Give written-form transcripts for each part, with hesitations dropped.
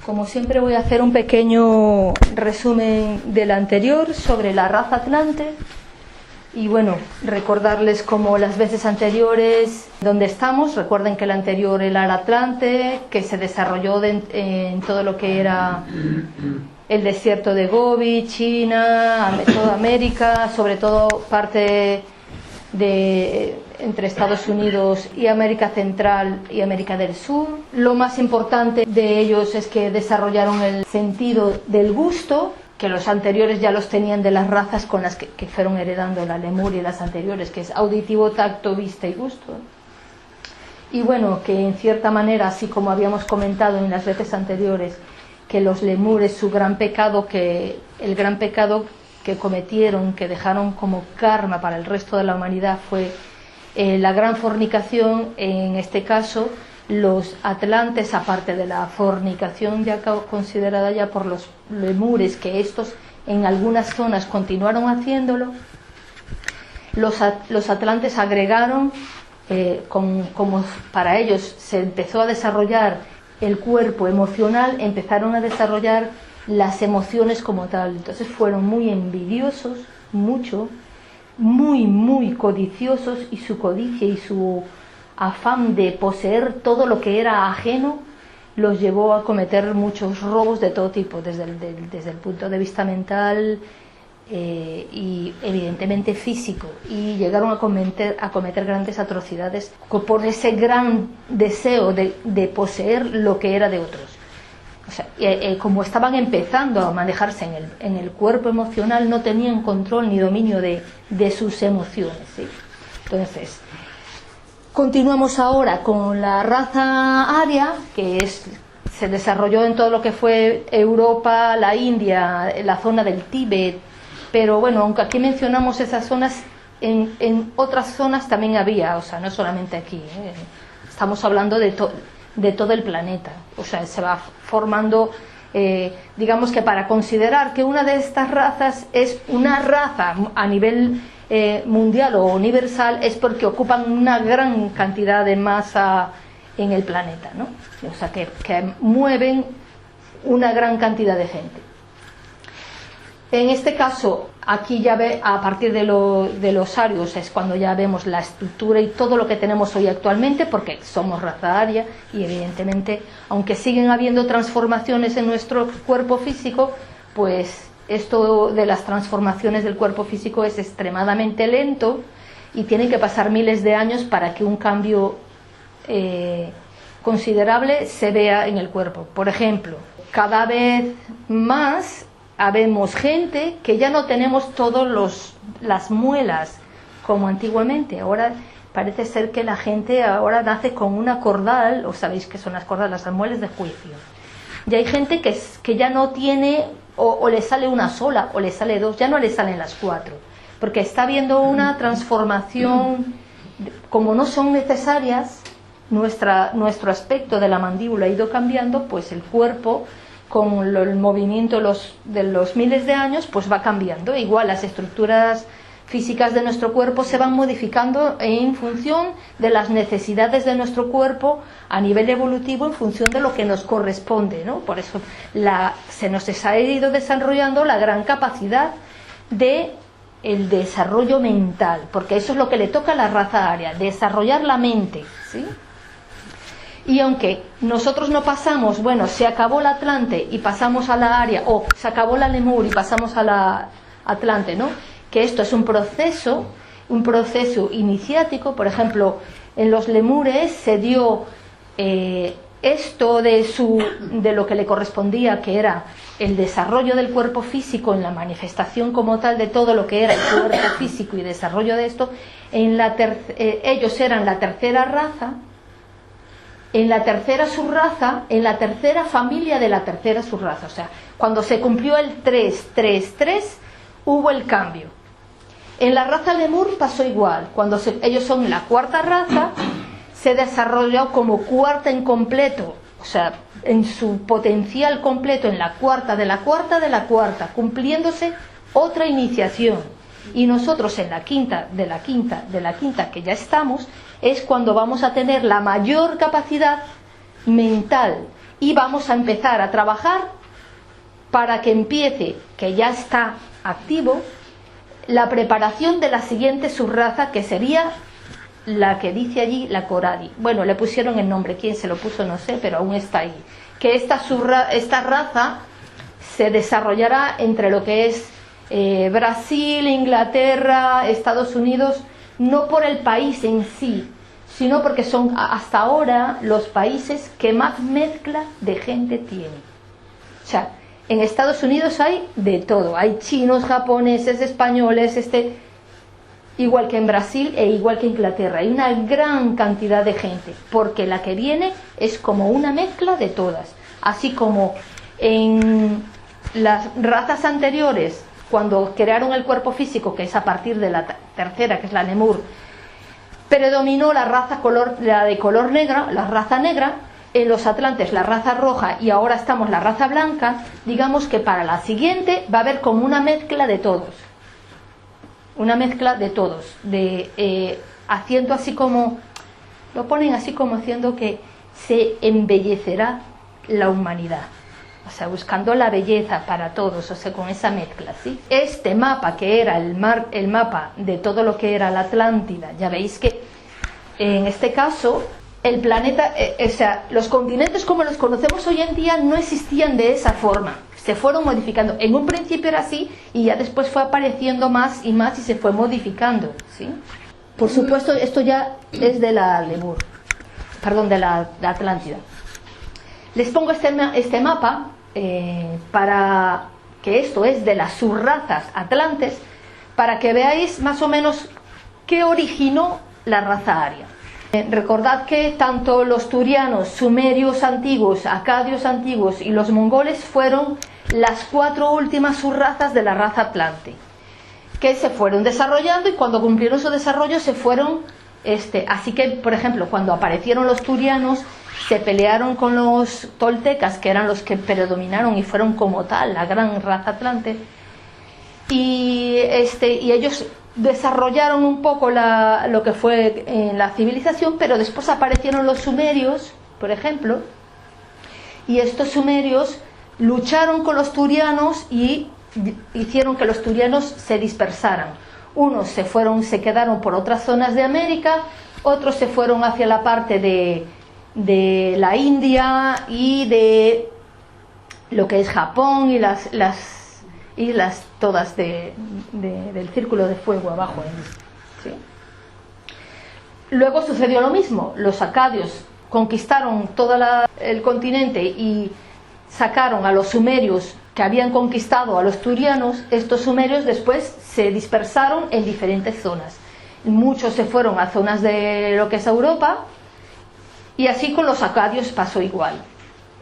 Como siempre voy a hacer un pequeño resumen del anterior sobre la raza Atlante y bueno, recordarles como las veces anteriores dónde estamos. Recuerden que el anterior era el Atlante, que se desarrolló en todo lo que era el desierto de Gobi, China, toda América, sobre todo parte de entre Estados Unidos y América Central y América del Sur. Lo más importante de ellos es que desarrollaron el sentido del gusto, que los anteriores ya los tenían de las razas con las que fueron heredando la Lemuria y las anteriores, que es auditivo, tacto, vista y gusto. Y bueno, que en cierta manera, así como habíamos comentado en las veces anteriores, que los lemures, el gran pecado que cometieron, que dejaron como karma para el resto de la humanidad, fue la gran fornicación. En este caso, los atlantes, aparte de la fornicación ya considerada ya por los lemures, que estos en algunas zonas continuaron haciéndolo, los atlantes agregaron, como para ellos se empezó a desarrollar el cuerpo emocional, empezaron a desarrollar las emociones como tal. Entonces fueron muy envidiosos, muy codiciosos, y su codicia y su afán de poseer todo lo que era ajeno los llevó a cometer muchos robos de todo tipo, desde el punto de vista mental y evidentemente físico, y llegaron a cometer grandes atrocidades por ese gran deseo de poseer lo que era de otros. O sea, como estaban empezando a manejarse en el cuerpo emocional, no tenían control ni dominio de sus emociones, ¿sí? Entonces, continuamos ahora con la raza aria, que se desarrolló en todo lo que fue Europa, la India, la zona del Tíbet, pero bueno, aunque aquí mencionamos esas zonas, en otras zonas también había, o sea, no solamente aquí, estamos hablando de todo el planeta. O sea, se va formando, digamos que para considerar que una de estas razas es una raza a nivel mundial o universal, es porque ocupan una gran cantidad de masa en el planeta, ¿no? O sea, que mueven una gran cantidad de gente. En este caso, aquí ya a partir de los arios es cuando ya vemos la estructura y todo lo que tenemos hoy actualmente, porque somos raza aria y evidentemente, aunque siguen habiendo transformaciones en nuestro cuerpo físico, pues esto de las transformaciones del cuerpo físico es extremadamente lento y tienen que pasar miles de años para que un cambio considerable se vea en el cuerpo. Por ejemplo, cada vez más habemos gente que ya no tenemos todas las muelas como antiguamente. Ahora parece ser que la gente ahora nace con una cordal, o sabéis que son las cordalas, las muelas de juicio. Y hay gente que ya no tiene, o le sale una sola, o le sale dos, ya no le salen las cuatro, porque está habiendo una transformación. Como no son necesarias, nuestro aspecto de la mandíbula ha ido cambiando, pues el cuerpo, con el movimiento de los miles de años, pues va cambiando. Igual las estructuras físicas de nuestro cuerpo se van modificando en función de las necesidades de nuestro cuerpo a nivel evolutivo, en función de lo que nos corresponde, ¿no? Por eso se nos ha ido desarrollando la gran capacidad de el desarrollo mental, porque eso es lo que le toca a la raza aria, desarrollar la mente, ¿sí? Y aunque nosotros no pasamos, bueno, se acabó la Atlante y pasamos a la Aria, o se acabó la Lemur y pasamos a la Atlante, ¿no? Que esto es un proceso iniciático. Por ejemplo, en los lemures se dio esto de lo que le correspondía, que era el desarrollo del cuerpo físico en la manifestación como tal de todo lo que era el cuerpo físico y desarrollo de esto. Ellos eran la tercera raza, en la tercera subraza, en la tercera familia de la tercera subraza. O sea, cuando se cumplió el 333 hubo el cambio. En la raza lemur pasó igual. Cuando ellos son la cuarta raza, se desarrolló como cuarta en completo, o sea, en su potencial completo, en la cuarta de la cuarta de la cuarta, cumpliéndose otra iniciación. Y nosotros en la quinta de la quinta de la quinta, que ya estamos, es cuando vamos a tener la mayor capacidad mental y vamos a empezar a trabajar para que empiece, que ya está activo, la preparación de la siguiente subraza, que sería la que dice allí, la Coradi. Bueno, le pusieron el nombre, quién se lo puso no sé, pero aún está ahí. Que esta raza se desarrollará entre lo que es Brasil, Inglaterra, Estados Unidos, no por el país en sí, sino porque son hasta ahora los países que más mezcla de gente tienen. O sea, en Estados Unidos hay de todo, hay chinos, japoneses, españoles, igual que en Brasil e igual que en Inglaterra, hay una gran cantidad de gente, porque la que viene es como una mezcla de todas, así como en las razas anteriores, cuando crearon el cuerpo físico, que es a partir de la tercera, que es la Lemur, predominó la raza de color negra, la raza negra, en los atlantes la raza roja y ahora estamos la raza blanca. Digamos que para la siguiente va a haber como una mezcla de todos, haciendo así como, lo ponen así como haciendo que se embellecerá la humanidad, o sea, buscando la belleza para todos, o sea, con esa mezcla, ¿sí? Este mapa, que era el mapa de todo lo que era la Atlántida, ya veis que en este caso el planeta, o sea, los continentes como los conocemos hoy en día no existían de esa forma, se fueron modificando. En un principio era así y ya después fue apareciendo más y más y se fue modificando, ¿sí? Por supuesto, esto ya es de la Lemur, perdón, de la Atlántida. Les pongo este mapa para que esto es de las subrazas atlantes, para que veáis más o menos qué originó la raza aria. Recordad que tanto los turianos, sumerios antiguos, acadios antiguos y los mongoles fueron las 4 últimas subrazas de la raza atlante, que se fueron desarrollando y cuando cumplieron su desarrollo se fueron, así que por ejemplo cuando aparecieron los turianos se pelearon con los toltecas, que eran los que predominaron y fueron como tal la gran raza atlante, y ellos desarrollaron un poco lo que fue la civilización, pero después aparecieron los sumerios, por ejemplo, y estos sumerios lucharon con los turianos y hicieron que los turianos se dispersaran. Unos se quedaron por otras zonas de América, otros se fueron hacia la parte de la India y de lo que es Japón y las islas todas del Círculo de Fuego abajo, ¿sí? Luego sucedió lo mismo, los acadios conquistaron todo el continente y sacaron a los sumerios que habían conquistado a los turianos. Estos sumerios después se dispersaron en diferentes zonas, muchos se fueron a zonas de lo que es Europa, y así con los acadios pasó igual.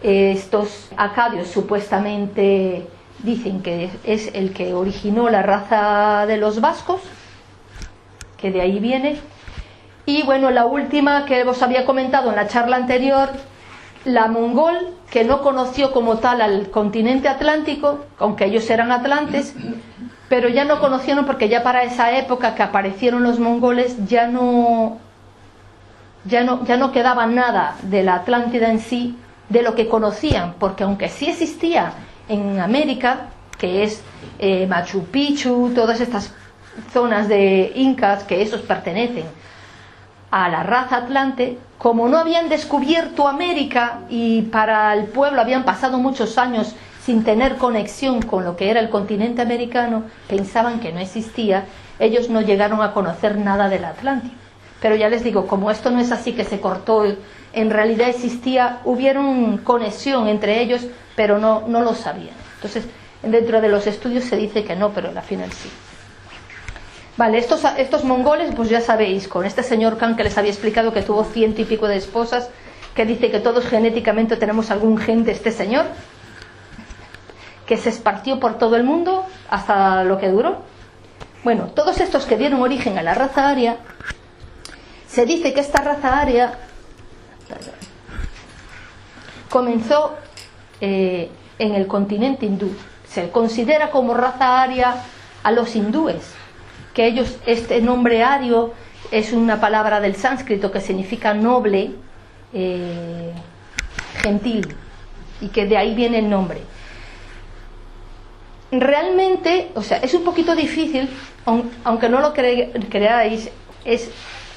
Estos acadios supuestamente dicen que es el que originó la raza de los vascos, que de ahí viene. Y bueno, la última que os había comentado en la charla anterior, la mongol, que no conoció como tal al continente atlántico, aunque ellos eran atlantes, pero ya no conocieron porque ya para esa época que aparecieron los mongoles ya no quedaba nada de la Atlántida en sí, de lo que conocían, porque aunque sí existía en América, que es Machu Picchu, todas estas zonas de incas, que esos pertenecen a la raza atlante, como no habían descubierto América y para el pueblo habían pasado muchos años sin tener conexión con lo que era el continente americano, pensaban que no existía, ellos no llegaron a conocer nada del Atlántico. Pero ya les digo, como esto no es así que se cortó, en realidad existía, hubieron conexión entre ellos, pero no lo sabían. Entonces, dentro de los estudios se dice que no, pero al final sí. Vale, estos mongoles, pues ya sabéis, con este señor Khan que les había explicado que tuvo 100 y pico de esposas, que dice que todos genéticamente tenemos algún gen de este señor, que se esparció por todo el mundo hasta lo que duró. Bueno, todos estos que dieron origen a la raza aria, se dice que esta raza aria comenzó en el continente hindú. Se considera como raza aria a los hindúes, que ellos, este nombre ario es una palabra del sánscrito que significa noble, gentil, y que de ahí viene el nombre. Realmente, o sea, es un poquito difícil, aunque no lo creáis,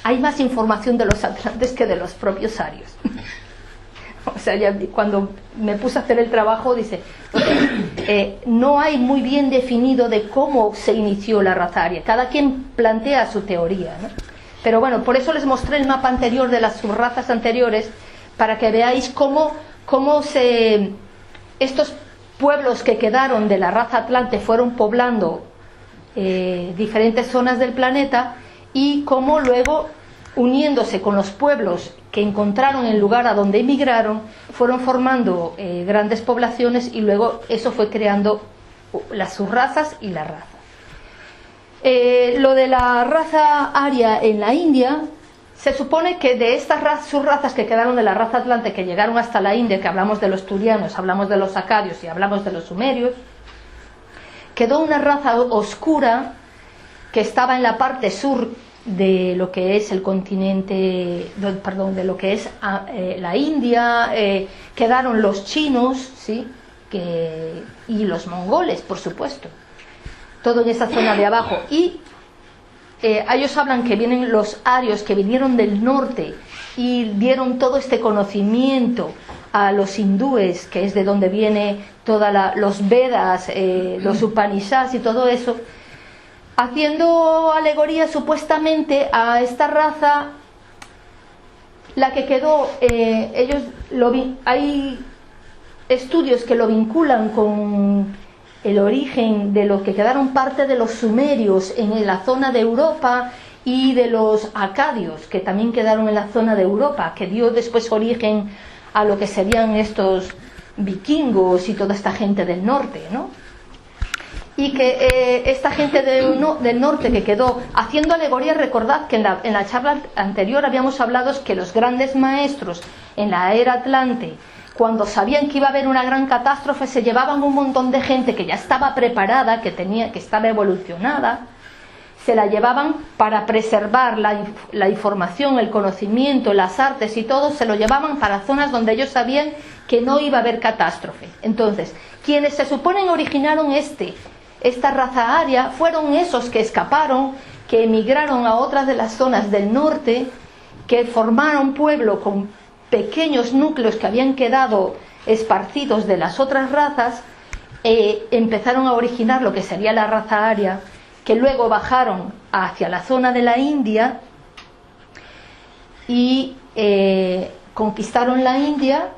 hay más información de los atlantes que de los propios arios. O sea, ya cuando me puse a hacer el trabajo, dice, no hay muy bien definido de cómo se inició la raza aria. Cada quien plantea su teoría, ¿no? Pero bueno, por eso les mostré el mapa anterior de las subrazas anteriores, para que veáis cómo estos pueblos que quedaron de la raza atlante fueron poblando diferentes zonas del planeta, y cómo luego, uniéndose con los pueblos que encontraron el lugar a donde emigraron, fueron formando grandes poblaciones, y luego eso fue creando las subrazas y la raza. Lo de la raza aria en la India, se supone que de estas subrazas que quedaron de la raza atlante, que llegaron hasta la India, que hablamos de los turianos, hablamos de los acadios y hablamos de los sumerios, quedó una raza oscura que estaba en la parte sur de lo que es el continente, perdón, de lo que es la India. Quedaron los chinos, ¿sí? Y los mongoles, por supuesto, todo en esa zona de abajo. Y ellos hablan que vienen los arios, que vinieron del norte y dieron todo este conocimiento a los hindúes, que es de donde viene los Vedas, los Upanishads y todo eso, haciendo alegoría supuestamente a esta raza, la que quedó. Hay estudios que lo vinculan con el origen de lo que quedaron parte de los sumerios en la zona de Europa, y de los acadios, que también quedaron en la zona de Europa, que dio después origen a lo que serían estos vikingos y toda esta gente del norte, ¿no? Y que esta gente del norte que quedó haciendo alegoría. Recordad que en la charla anterior habíamos hablado que los grandes maestros en la era Atlante, cuando sabían que iba a haber una gran catástrofe, se llevaban un montón de gente que ya estaba preparada, que estaba evolucionada, se la llevaban para preservar la información, el conocimiento, las artes y todo, se lo llevaban para zonas donde ellos sabían que no iba a haber catástrofe. Entonces, quienes se suponen originaron esta raza aria fueron esos que escaparon, que emigraron a otras de las zonas del norte, que formaron pueblo con pequeños núcleos que habían quedado esparcidos de las otras razas, empezaron a originar lo que sería la raza aria, que luego bajaron hacia la zona de la India y conquistaron la India,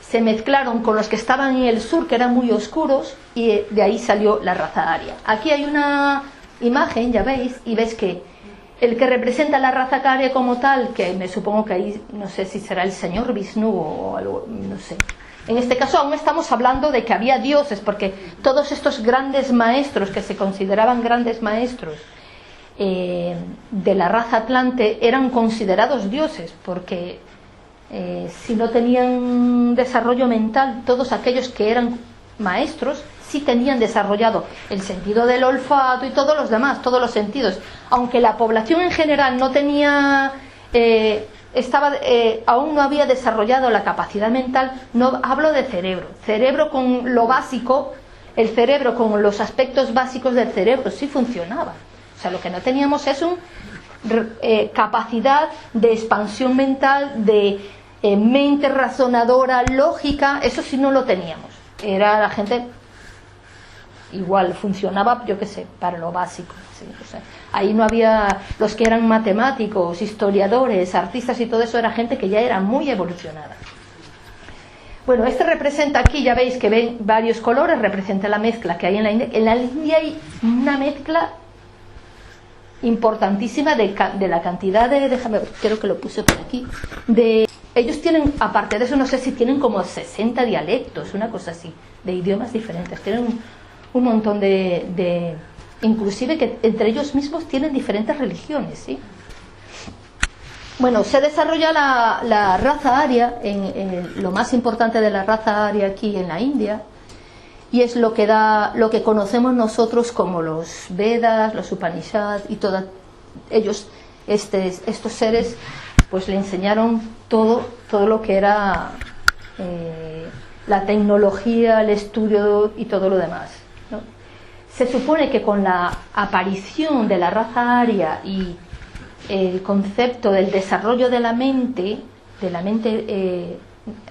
se mezclaron con los que estaban en el sur, que eran muy oscuros, y de ahí salió la raza aria. Aquí hay una imagen, ya veis, y ves que el que representa la raza aria como tal, que me supongo que ahí, no sé si será el señor Vishnu o algo, no sé. En este caso aún estamos hablando de que había dioses, porque todos estos grandes maestros, que se consideraban grandes maestros de la raza atlante, eran considerados dioses, porque si no tenían desarrollo mental, todos aquellos que eran maestros sí tenían desarrollado el sentido del olfato y todos los demás, todos los sentidos, aunque la población en general no tenía, aún no había desarrollado la capacidad mental. No hablo de cerebro con lo básico, el cerebro con los aspectos básicos del cerebro sí funcionaba. O sea, lo que no teníamos es capacidad de expansión mental, de mente razonadora, lógica. Eso sí no lo teníamos. Era la gente igual, funcionaba, yo qué sé, para lo básico, ¿sí? O sea, ahí no había los que eran matemáticos, historiadores, artistas y todo eso. Era gente que ya era muy evolucionada. Bueno, representa aquí, ya veis que ven varios colores, representa la mezcla que hay en la India. En la India hay una mezcla importantísima de la cantidad de, déjame ver, creo que lo puse por aquí, ellos tienen, aparte de eso, no sé si tienen como 60 dialectos, una cosa así, de idiomas diferentes. Tienen un montón inclusive que entre ellos mismos tienen diferentes religiones, ¿sí? Bueno, se desarrolla la raza aria, lo más importante de la raza aria aquí en la India, y es lo que conocemos nosotros como los Vedas, los Upanishads y ellos, estos seres, pues le enseñaron todo lo que era la tecnología, el estudio y todo lo demás, ¿no? Se supone que con la aparición de la raza aria y el concepto del desarrollo de la mente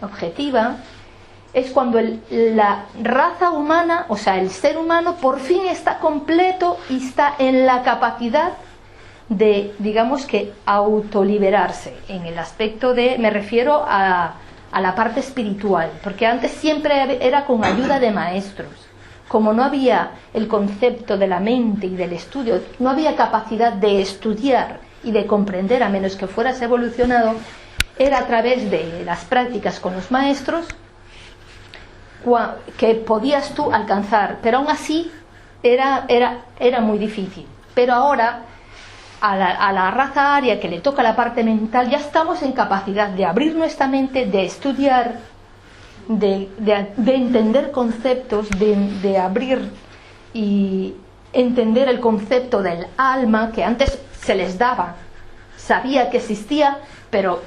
objetiva, es cuando la raza humana, o sea, el ser humano, por fin está completo y está en la capacidad de, digamos que, autoliberarse, en el aspecto de, me refiero a la parte espiritual, porque antes siempre era con ayuda de maestros. Como no había el concepto de la mente y del estudio, no había capacidad de estudiar y de comprender, a menos que fueras evolucionado, era a través de las prácticas con los maestros que podías tú alcanzar, pero aún así era muy difícil. Pero ahora a la raza aria, que le toca la parte mental, ya estamos en capacidad de abrir nuestra mente, de estudiar, de entender conceptos, de abrir y entender el concepto del alma, que antes se les daba, sabía que existía, pero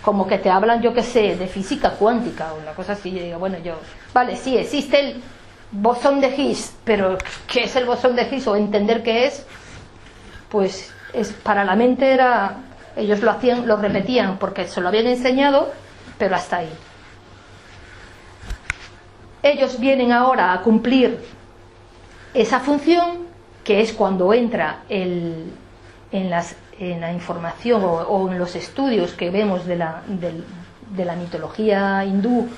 como que te hablan, yo qué sé, de física cuántica o una cosa así. Yo digo, bueno, vale, sí, existe el bosón de Higgs, pero ¿qué es el bosón de Higgs? O entender qué es, pues para la mente era, ellos lo hacían, lo repetían porque se lo habían enseñado, pero hasta ahí. Ellos vienen ahora a cumplir esa función, que es cuando entra en la información o en los estudios que vemos de la mitología hindú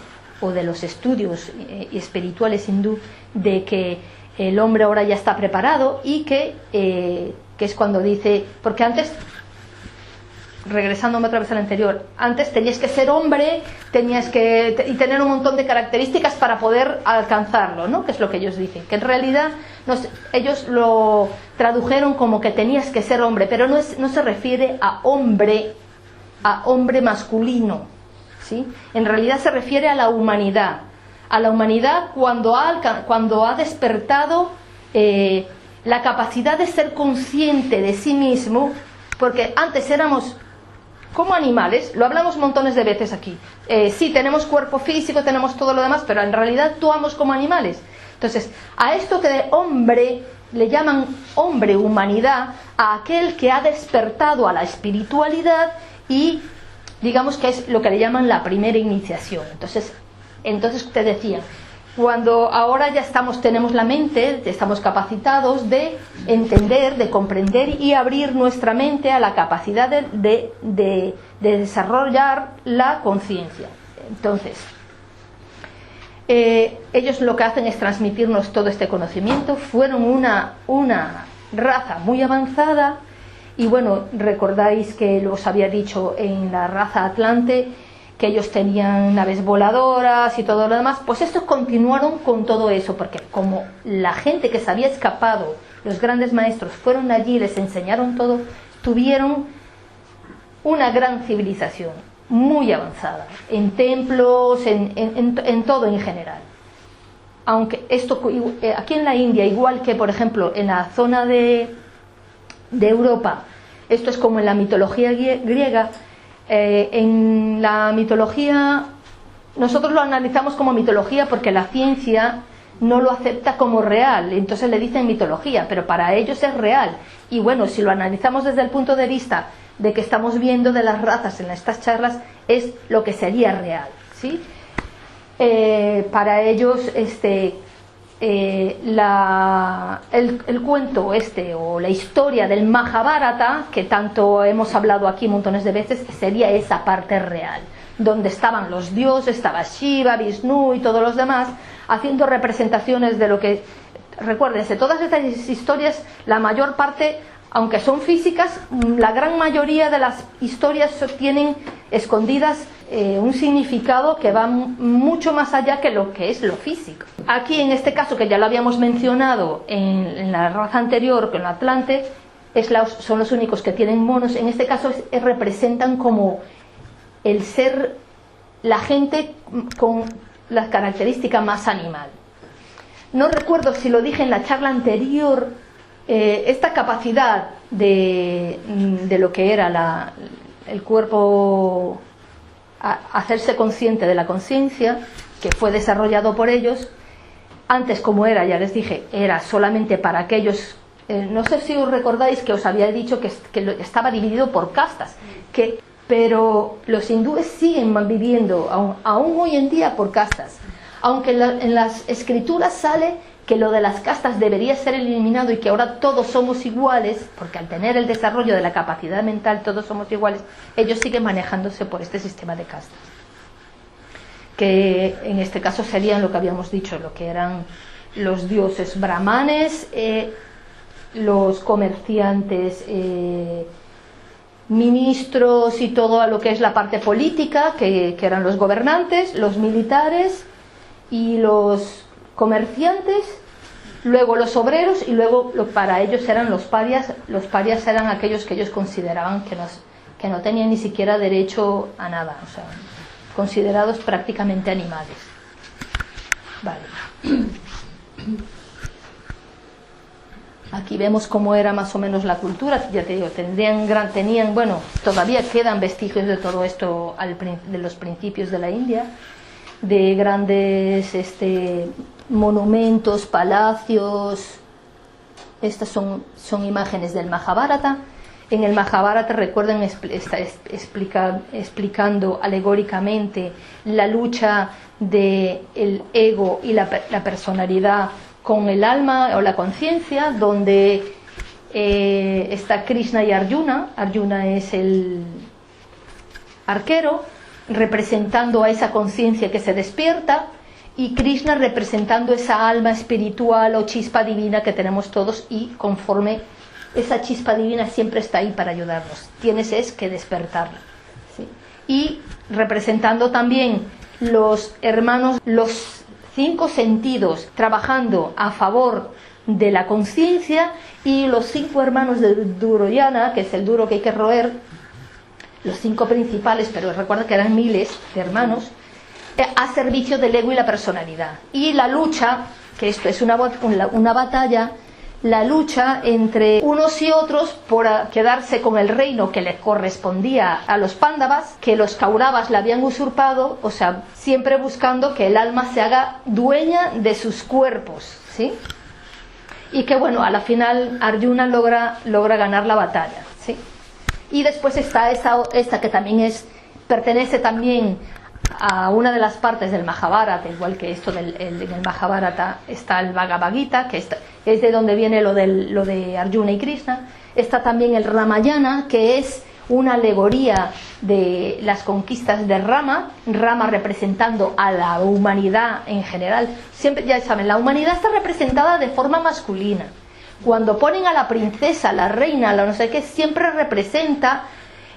o de los estudios espirituales hindú, de que el hombre ahora ya está preparado y que es cuando dice, porque antes, regresándome otra vez al anterior, antes tenías que ser hombre, y tener un montón de características para poder alcanzarlo, ¿no? Que es lo que ellos dicen, que en realidad ellos lo tradujeron como que tenías que ser hombre, pero no se refiere a hombre masculino, ¿sí? En realidad se refiere a la humanidad cuando ha despertado la capacidad de ser consciente de sí mismo, porque antes éramos como animales, lo hablamos montones de veces aquí. Sí, tenemos cuerpo físico, tenemos todo lo demás, pero en realidad actuamos como animales. Entonces, a esto que de hombre le llaman hombre, humanidad, a aquel que ha despertado a la espiritualidad y digamos que es lo que le llaman la primera iniciación. Entonces te decía, cuando ahora ya tenemos la mente, estamos capacitados de entender, de comprender y abrir nuestra mente a la capacidad de desarrollar la conciencia. Entonces, ellos lo que hacen es transmitirnos todo este conocimiento. Fueron una raza muy avanzada y bueno, recordáis que os había dicho en la raza Atlante que ellos tenían naves voladoras y todo lo demás. Pues estos continuaron con todo eso, porque como la gente que se había escapado, los grandes maestros fueron allí y les enseñaron todo, tuvieron una gran civilización muy avanzada, en templos, en todo en general. Aunque esto aquí en la India, igual que por ejemplo en la zona de Europa, esto es como en la mitología griega. En la mitología, nosotros lo analizamos como mitología porque la ciencia no lo acepta como real, entonces le dicen mitología, pero para ellos es real. Y bueno, si lo analizamos desde el punto de vista de que estamos viendo de las razas en estas charlas, es lo que sería real, ¿sí? Para ellos el cuento o la historia del Mahabharata, que tanto hemos hablado aquí montones de veces, sería esa parte real, donde estaban los dioses, estaba Shiva, Vishnu y todos los demás, haciendo representaciones de lo que, recuérdense, todas estas historias, la mayor parte, aunque son físicas, la gran mayoría de las historias tienen escondidas un significado que va mucho más allá que lo que es lo físico. Aquí en este caso, que ya lo habíamos mencionado en la raza anterior, con el Atlante, son los únicos que tienen monos. En este caso representan como el ser, la gente con la característica más animal. No recuerdo si lo dije en la charla anterior, esta capacidad de lo que era el cuerpo, hacerse consciente de la conciencia, que fue desarrollado por ellos. Antes, como era, ya les dije, era solamente para aquellos, no sé si os recordáis que os había dicho que estaba dividido por castas, pero los hindúes siguen viviendo aún hoy en día por castas, aunque en las escrituras sale que lo de las castas debería ser eliminado y que ahora todos somos iguales, porque al tener el desarrollo de la capacidad mental todos somos iguales. Ellos siguen manejándose por este sistema de castas, que en este caso serían lo que habíamos dicho, lo que eran los dioses brahmanes, los comerciantes, ministros y todo lo que es la parte política, que eran los gobernantes, los militares y los comerciantes, luego los obreros, y luego para ellos eran los parias. Los parias eran aquellos que ellos consideraban que no tenían ni siquiera derecho a nada, o sea, considerados prácticamente animales. Vale. Aquí vemos cómo era más o menos la cultura. Ya te digo, tenían, bueno, todavía quedan vestigios de todo esto de los principios de la India, de grandes monumentos, palacios. Estas son imágenes del Mahabharata. En el Mahabharata, recuerden, está explicando alegóricamente la lucha del ego y la personalidad con el alma o la conciencia, donde está Krishna y Arjuna. Arjuna es el arquero, representando a esa conciencia que se despierta, y Krishna representando esa alma espiritual o chispa divina que tenemos todos, y conforme esa chispa divina siempre está ahí para ayudarnos, tienes que despertarla, ¿sí? Y representando también los hermanos, los 5 sentidos trabajando a favor de la conciencia, y los 5 hermanos de Duryodhana, que es el duro que hay que roer, los 5 principales, pero recuerda que eran miles de hermanos, a servicio del ego y la personalidad. Y la lucha, que esto es una batalla, la lucha entre unos y otros por quedarse con el reino que le correspondía a los Pándavas, que los Kauravas le habían usurpado, o sea, siempre buscando que el alma se haga dueña de sus cuerpos, ¿sí? Y que, bueno, a la final Arjuna logra ganar la batalla, ¿sí? Y después está esta que también pertenece también a una de las partes del Mahabharata, igual que esto en el Mahabharata está el Bhagavad Gita, que es de donde viene lo de Arjuna y Krishna. Está también el Ramayana, que es una alegoría de las conquistas de Rama representando a la humanidad en general. Siempre, ya saben, la humanidad está representada de forma masculina. Cuando ponen a la princesa, la reina, la no sé qué, siempre representa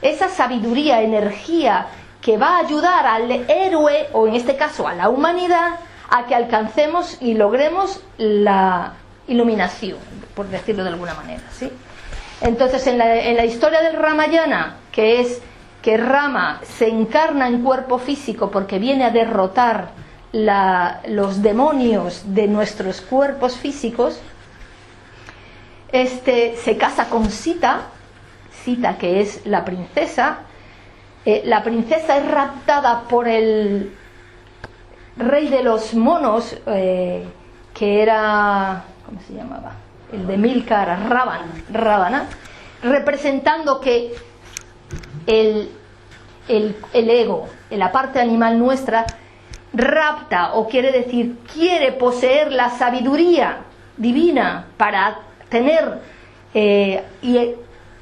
esa sabiduría, energía que va a ayudar al héroe, o en este caso a la humanidad, a que alcancemos y logremos la iluminación, por decirlo de alguna manera, ¿sí? Entonces, en la historia del Ramayana, que es que Rama se encarna en cuerpo físico porque viene a derrotar los demonios de nuestros cuerpos físicos, se casa con Sita, que es la princesa. La princesa es raptada por el rey de los monos, que era, ¿cómo se llamaba? El de 1000 caras, Ravana, representando que el ego, la parte animal nuestra, rapta, o quiere decir, quiere poseer la sabiduría divina para tener y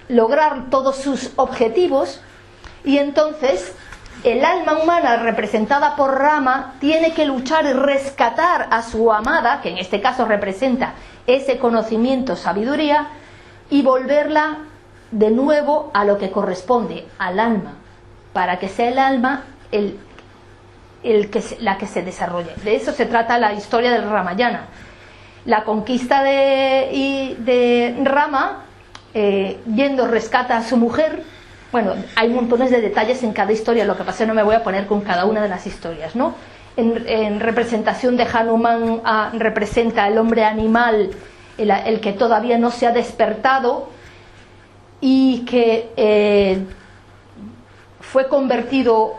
lograr todos sus objetivos. Y entonces el alma humana representada por Rama tiene que luchar y rescatar a su amada, que en este caso representa ese conocimiento, sabiduría, y volverla de nuevo a lo que corresponde, al alma, para que sea el alma la que se desarrolle. De eso se trata la historia del Ramayana. La conquista de Rama, yendo rescata a su mujer. Bueno, hay montones de detalles en cada historia, lo que pasa es que no me voy a poner con cada una de las historias, ¿no? En representación de Hanuman, representa el hombre animal, el que todavía no se ha despertado y que fue convertido,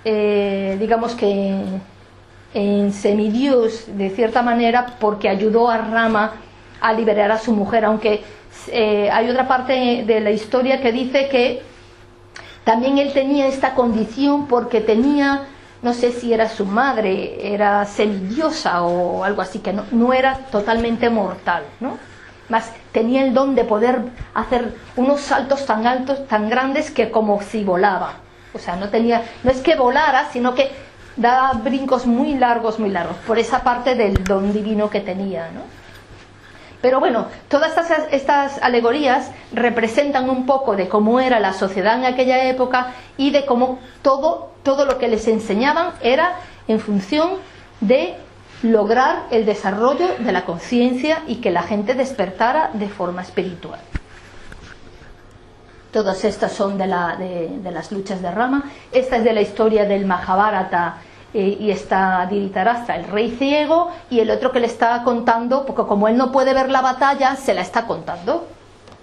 digamos que en semidios de cierta manera, porque ayudó a Rama a liberar a su mujer, aunque hay otra parte de la historia que dice que también él tenía esta condición porque tenía, no sé si era su madre, era semidiosa o algo así, que no era totalmente mortal, ¿no? Más tenía el don de poder hacer unos saltos tan altos, tan grandes, que como si volaba. O sea, no es que volara, sino que daba brincos muy largos, por esa parte del don divino que tenía, ¿no? Pero bueno, todas estas alegorías representan un poco de cómo era la sociedad en aquella época y de cómo todo lo que les enseñaban era en función de lograr el desarrollo de la conciencia y que la gente despertara de forma espiritual. Todas estas son de las luchas de Rama. Esta es de la historia del Mahabharata, y está Dhritarashtra, el rey ciego, y el otro que le está contando, porque como él no puede ver la batalla, se la está contando,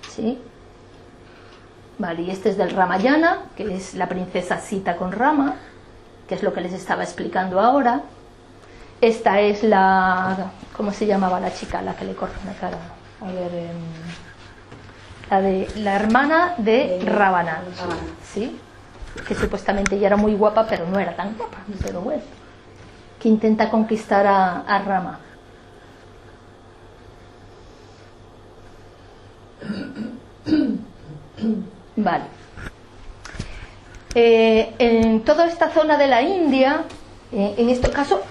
¿sí? Vale, y este es del Ramayana, que es la princesa Sita con Rama, que es lo que les estaba explicando ahora. Esta es ¿cómo se llamaba la chica, la que le corta la cara? A ver, la hermana de Ravana, ¿sí? Que supuestamente ella era muy guapa, pero no era tan guapa, pero bueno, que intenta conquistar a Rama. Vale. En toda esta zona de la India, en este caso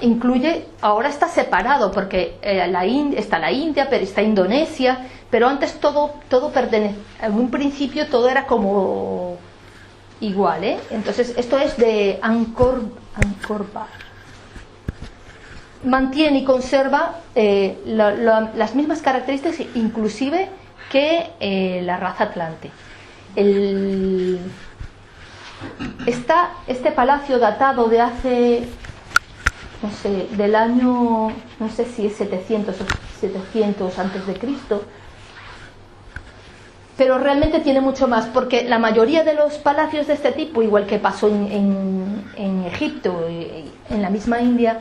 ahora está separado, porque está la India, pero está Indonesia, pero antes todo pertenece, en un principio todo era como igual, ¿eh? Entonces esto es de Angkor Wat. Mantiene y conserva las mismas características, inclusive que la raza atlante. Está este palacio datado de hace, no sé, del año, no sé si es 700 o 700 antes de Cristo, pero realmente tiene mucho más, porque la mayoría de los palacios de este tipo, igual que pasó en Egipto y en la misma India,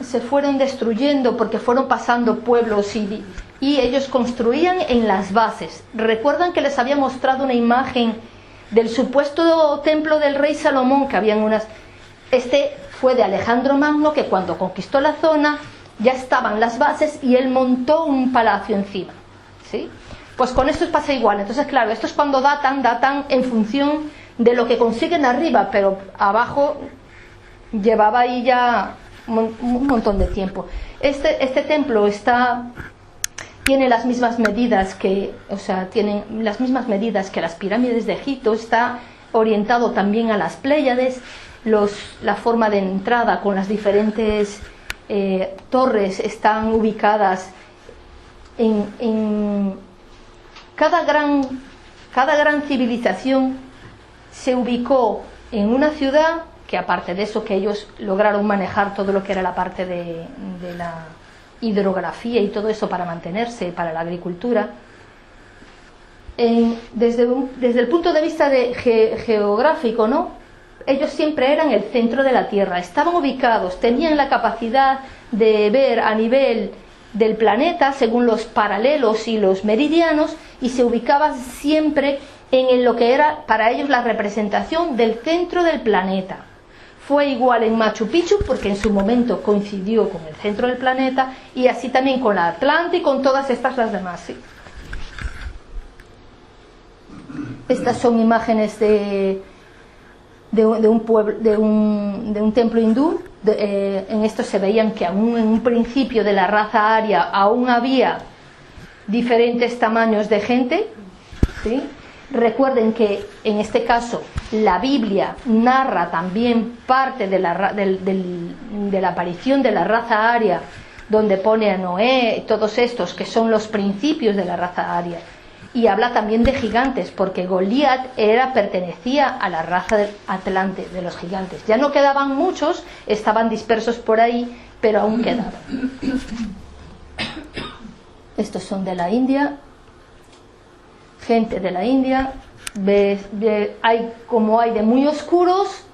se fueron destruyendo porque fueron pasando pueblos y ellos construían en las bases. Recuerdan que les había mostrado una imagen del supuesto templo del rey Salomón, que habían unas. Este fue de Alejandro Magno, que cuando conquistó la zona ya estaban las bases y él montó un palacio encima, ¿sí? Pues con esto pasa igual. Entonces, claro, esto es cuando datan en función de lo que consiguen arriba, pero abajo llevaba ahí ya un montón de tiempo. Este templo tiene las mismas medidas tienen las mismas medidas que las pirámides de Egipto. Está orientado también a las Pléyades. La forma de entrada con las diferentes torres están ubicadas en cada gran civilización se ubicó en una ciudad, que aparte de eso, que ellos lograron manejar todo lo que era la parte de la hidrografía y todo eso para mantenerse, para la agricultura. Desde el punto de vista geográfico, ¿no? Ellos siempre eran el centro de la Tierra, estaban ubicados, tenían la capacidad de ver a nivel del planeta según los paralelos y los meridianos, y se ubicaban siempre en lo que era para ellos la representación del centro del planeta. Fue igual en Machu Picchu, porque en su momento coincidió con el centro del planeta, y así también con la Atlante y con todas las demás, ¿sí? Estas son imágenes de un pueblo, de un templo hindú. En esto se veían que aún en un principio de la raza aria aún había diferentes tamaños de gente, ¿sí? Recuerden que en este caso la Biblia narra también parte de la aparición de la raza aria, donde pone a Noé, todos estos que son los principios de la raza aria, y habla también de gigantes, porque Goliat pertenecía a la raza atlante, de los gigantes. Ya no quedaban muchos, estaban dispersos por ahí, pero aún quedaban. Estos son de la India, gente de la India. Hay de muy oscuros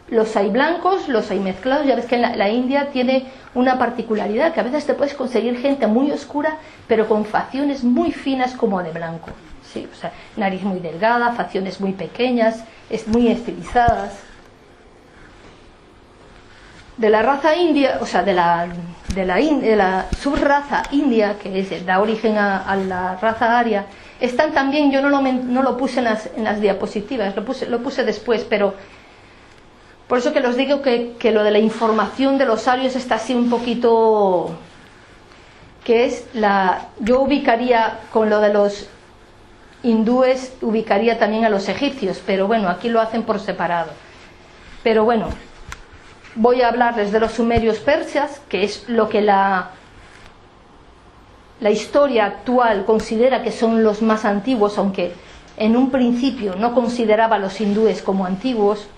Los hay blancos, los hay mezclados. Ya ves que la India tiene una particularidad, que a veces te puedes conseguir gente muy oscura, pero con facciones muy finas como de blanco. Sí, o sea, nariz muy delgada, facciones muy pequeñas, muy estilizadas. De la raza india, o sea, de la subraza india, que da origen a la raza aria, están también, yo no lo puse en las diapositivas, lo puse después, pero por eso que los digo que lo de la información de los arios está así un poquito, yo ubicaría con lo de los hindúes, ubicaría también a los egipcios, pero bueno, aquí lo hacen por separado. Pero bueno, voy a hablarles de los sumerios persas, que es lo que la historia actual considera que son los más antiguos, aunque en un principio no consideraba a los hindúes como antiguos.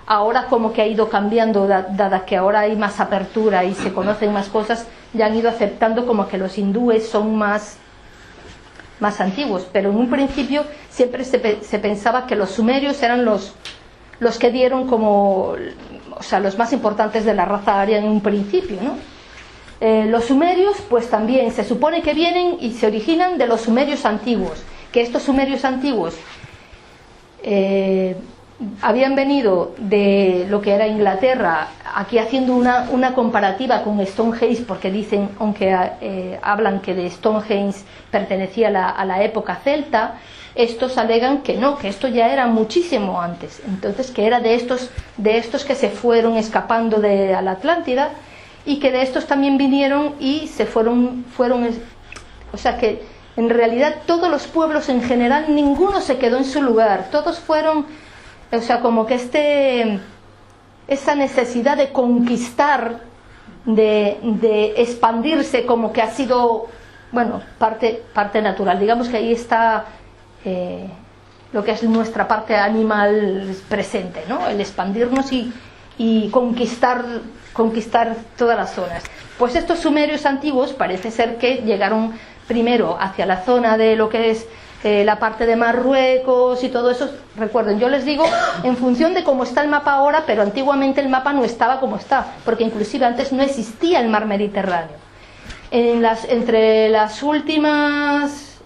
Ahora como que ha ido cambiando, dada que ahora hay más apertura y se conocen más cosas, ya han ido aceptando como que los hindúes son más antiguos, pero en un principio siempre se pensaba que los sumerios eran los que dieron como, o sea, los más importantes de la raza aria en un principio, ¿no? Los sumerios pues también se supone que vienen y se originan de los sumerios antiguos, que estos sumerios antiguos habían venido de lo que era Inglaterra, aquí haciendo una comparativa con Stonehenge, porque dicen, aunque hablan que de Stonehenge pertenecía a la época celta, estos alegan que no, que esto ya era muchísimo antes, entonces que era de estos que se fueron escapando a la Atlántida, y que de estos también vinieron y se fueron, o sea que en realidad todos los pueblos en general, ninguno se quedó en su lugar, todos fueron, o sea, como que esa necesidad de conquistar, de expandirse, como que ha sido, bueno, parte natural. Digamos que ahí está lo que es nuestra parte animal presente, ¿no? El expandirnos y conquistar todas las zonas. Pues estos sumerios antiguos parece ser que llegaron primero hacia la zona de lo que es la parte de Marruecos y todo eso. Recuerden, yo les digo en función de cómo está el mapa ahora, pero antiguamente el mapa no estaba como está, porque inclusive antes no existía el mar Mediterráneo. Entre los últimos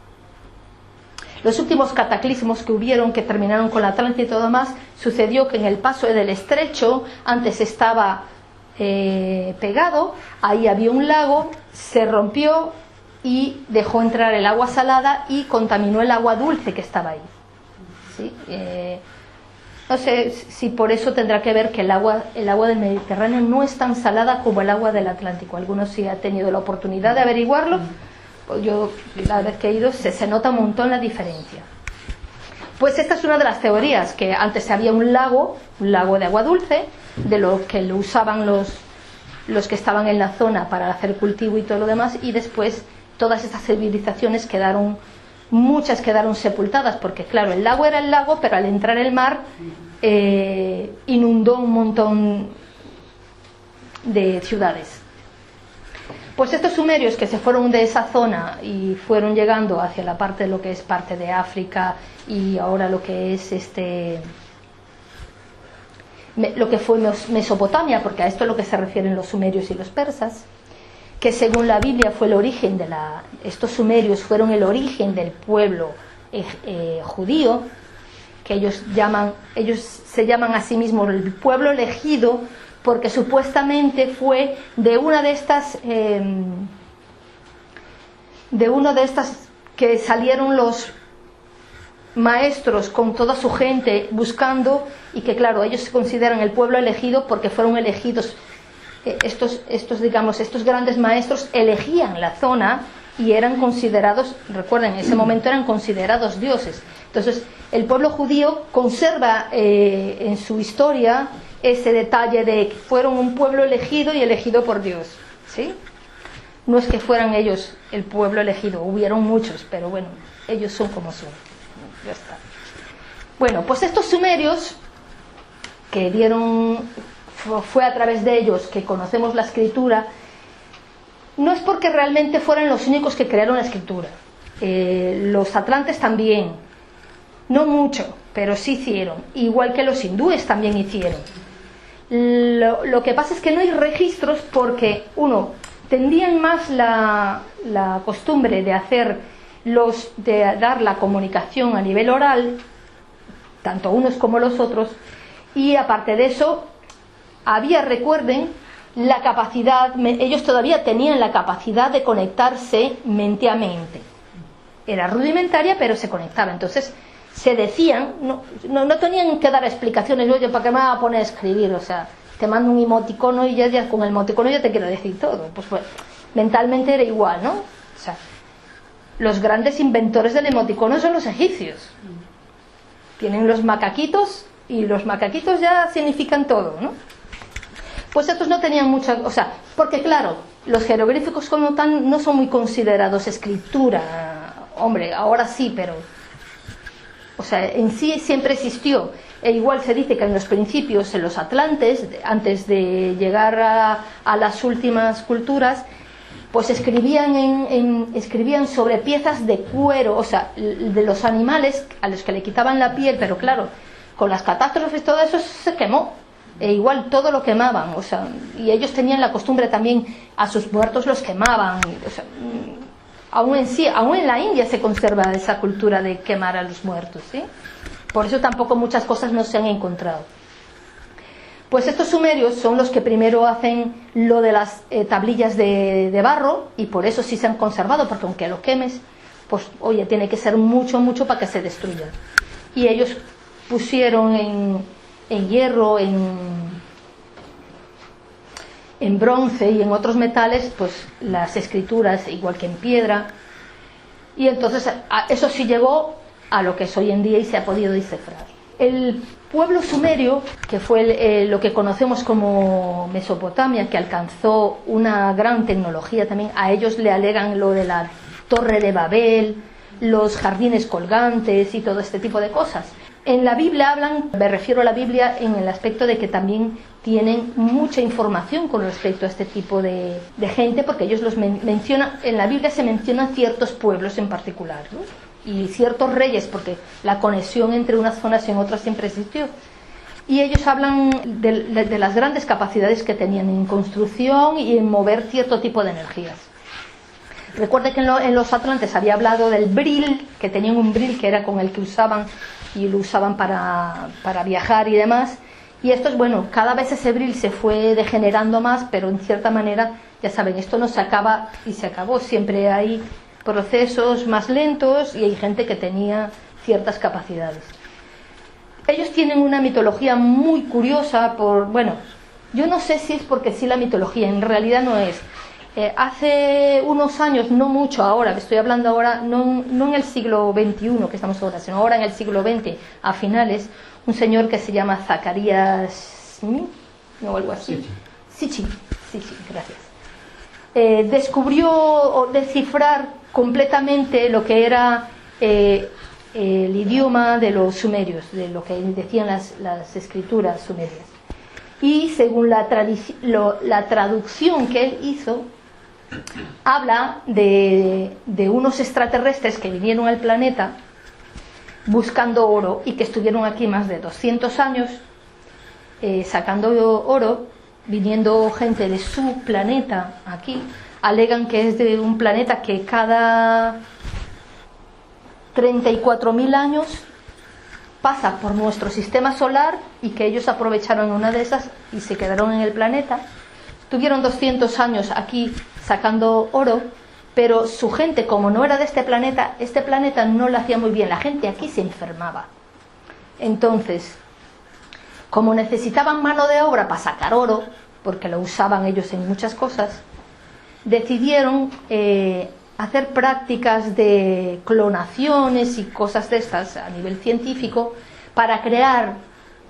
cataclismos que hubieron, que terminaron con la Atlántida y todo más, sucedió que en el paso del estrecho antes estaba pegado, ahí había un lago, se rompió y dejó entrar el agua salada y contaminó el agua dulce que estaba ahí, ¿sí? No sé si por eso tendrá que ver que el agua del Mediterráneo no es tan salada como el agua del Atlántico. Algunos sí han tenido la oportunidad de averiguarlo, pues yo la vez que he ido se nota un montón la diferencia. Pues esta es una de las teorías, que antes había un lago de agua dulce, de lo que lo usaban los que estaban en la zona para hacer cultivo y todo lo demás, y después todas estas civilizaciones muchas quedaron sepultadas, porque claro, el lago era el lago, pero al entrar el mar inundó un montón de ciudades. Pues estos sumerios que se fueron de esa zona y fueron llegando hacia la parte de lo que es parte de África y ahora lo que es lo que fue Mesopotamia, porque a esto es lo que se refieren los sumerios y los persas, que según la Biblia fue el origen estos sumerios fueron el origen del pueblo judío, que ellos se llaman a sí mismos el pueblo elegido, porque supuestamente fue de una de estas que salieron los maestros con toda su gente buscando, y que claro, ellos se consideran el pueblo elegido porque fueron elegidos. Estos grandes maestros elegían la zona y eran considerados, recuerden, en ese momento eran considerados dioses. Entonces el pueblo judío conserva en su historia ese detalle de que fueron un pueblo elegido y elegido por Dios, ¿sí? No es que fueran ellos el pueblo elegido, hubieron muchos, pero bueno, ellos son como son. Ya está. Bueno, pues estos sumerios que fue a través de ellos que conocemos la escritura, no es porque realmente fueran los únicos que crearon la escritura. Los atlantes también, no mucho, pero sí hicieron, igual que los hindúes también hicieron. Lo que pasa es que no hay registros porque, uno, tendían más la costumbre de dar la comunicación a nivel oral, tanto unos como los otros, y aparte de eso, recuerden, la capacidad, ellos todavía tenían la capacidad de conectarse mente a mente. Era rudimentaria, pero se conectaba. Entonces, se decían, no tenían que dar explicaciones, oye, ¿para qué me va a poner a escribir? O sea, te mando un emoticono y ya con el emoticono ya te quiero decir todo. Pues mentalmente era igual, ¿no? O sea, los grandes inventores del emoticono son los egipcios. Tienen los macaquitos y los macaquitos ya significan todo, ¿no? Pues estos no tenían mucha... O sea, porque claro, los jeroglíficos como tal no son muy considerados escritura. Hombre, ahora sí, pero... O sea, en sí siempre existió. E igual se dice que en los principios, en los atlantes, antes de llegar a las últimas culturas, pues escribían sobre piezas de cuero, o sea, de los animales a los que le quitaban la piel, pero claro, con las catástrofes todo eso se quemó. E igual todo lo quemaban, o sea, y ellos tenían la costumbre también, a sus muertos los quemaban, o sea, aún en la India se conserva esa cultura de quemar a los muertos, ¿sí? Por eso tampoco muchas cosas no se han encontrado. Pues estos sumerios son los que primero hacen lo de las tablillas de barro, y por eso sí se han conservado, porque aunque lo quemes, pues oye, tiene que ser mucho para que se destruyan. Y ellos pusieron en hierro, en bronce y en otros metales, pues las escrituras, igual que en piedra, y entonces eso sí llegó a lo que es hoy en día y se ha podido descifrar. El pueblo sumerio, que fue lo que conocemos como Mesopotamia, que alcanzó una gran tecnología también, a ellos le alegan lo de la Torre de Babel, los jardines colgantes y todo este tipo de cosas. En la Biblia hablan, me refiero a la Biblia en el aspecto de que también tienen mucha información con respecto a este tipo de gente, porque ellos los mencionan, en la Biblia se mencionan ciertos pueblos en particular, ¿no? Y ciertos reyes, porque la conexión entre unas zonas y en otras siempre existió. Y ellos hablan de las grandes capacidades que tenían en construcción y en mover cierto tipo de energías. Recuerde que en los atlantes había hablado del bril, que tenían un bril que era con el que usaban, y lo usaban para viajar y demás. Y esto es bueno, cada vez ese bril se fue degenerando más, pero en cierta manera, ya saben, esto no se acaba y se acabó. Siempre hay procesos más lentos y hay gente que tenía ciertas capacidades. Ellos tienen una mitología muy curiosa yo no sé si es porque sí la mitología, en realidad no es. Hace unos años, no mucho ahora, estoy hablando ahora, no en el siglo XXI que estamos ahora, sino ahora en el siglo XX, a finales, un señor que se llama Zacarías o algo así. Sichi, gracias. Descubrió descifrar completamente lo que era el idioma de los sumerios, de lo que decían las escrituras sumerias. Y según la traducción que él hizo, habla de unos extraterrestres que vinieron al planeta buscando oro y que estuvieron aquí más de 200 años sacando oro, viniendo gente de su planeta aquí. Alegan que es de un planeta que cada 34.000 años pasa por nuestro sistema solar, y que ellos aprovecharon una de esas y se quedaron en el planeta. Tuvieron 200 años aquí sacando oro, pero su gente, como no era de este planeta no lo hacía muy bien, la gente aquí se enfermaba. Entonces, como necesitaban mano de obra para sacar oro, porque lo usaban ellos en muchas cosas, decidieron hacer prácticas de clonaciones y cosas de estas a nivel científico para crear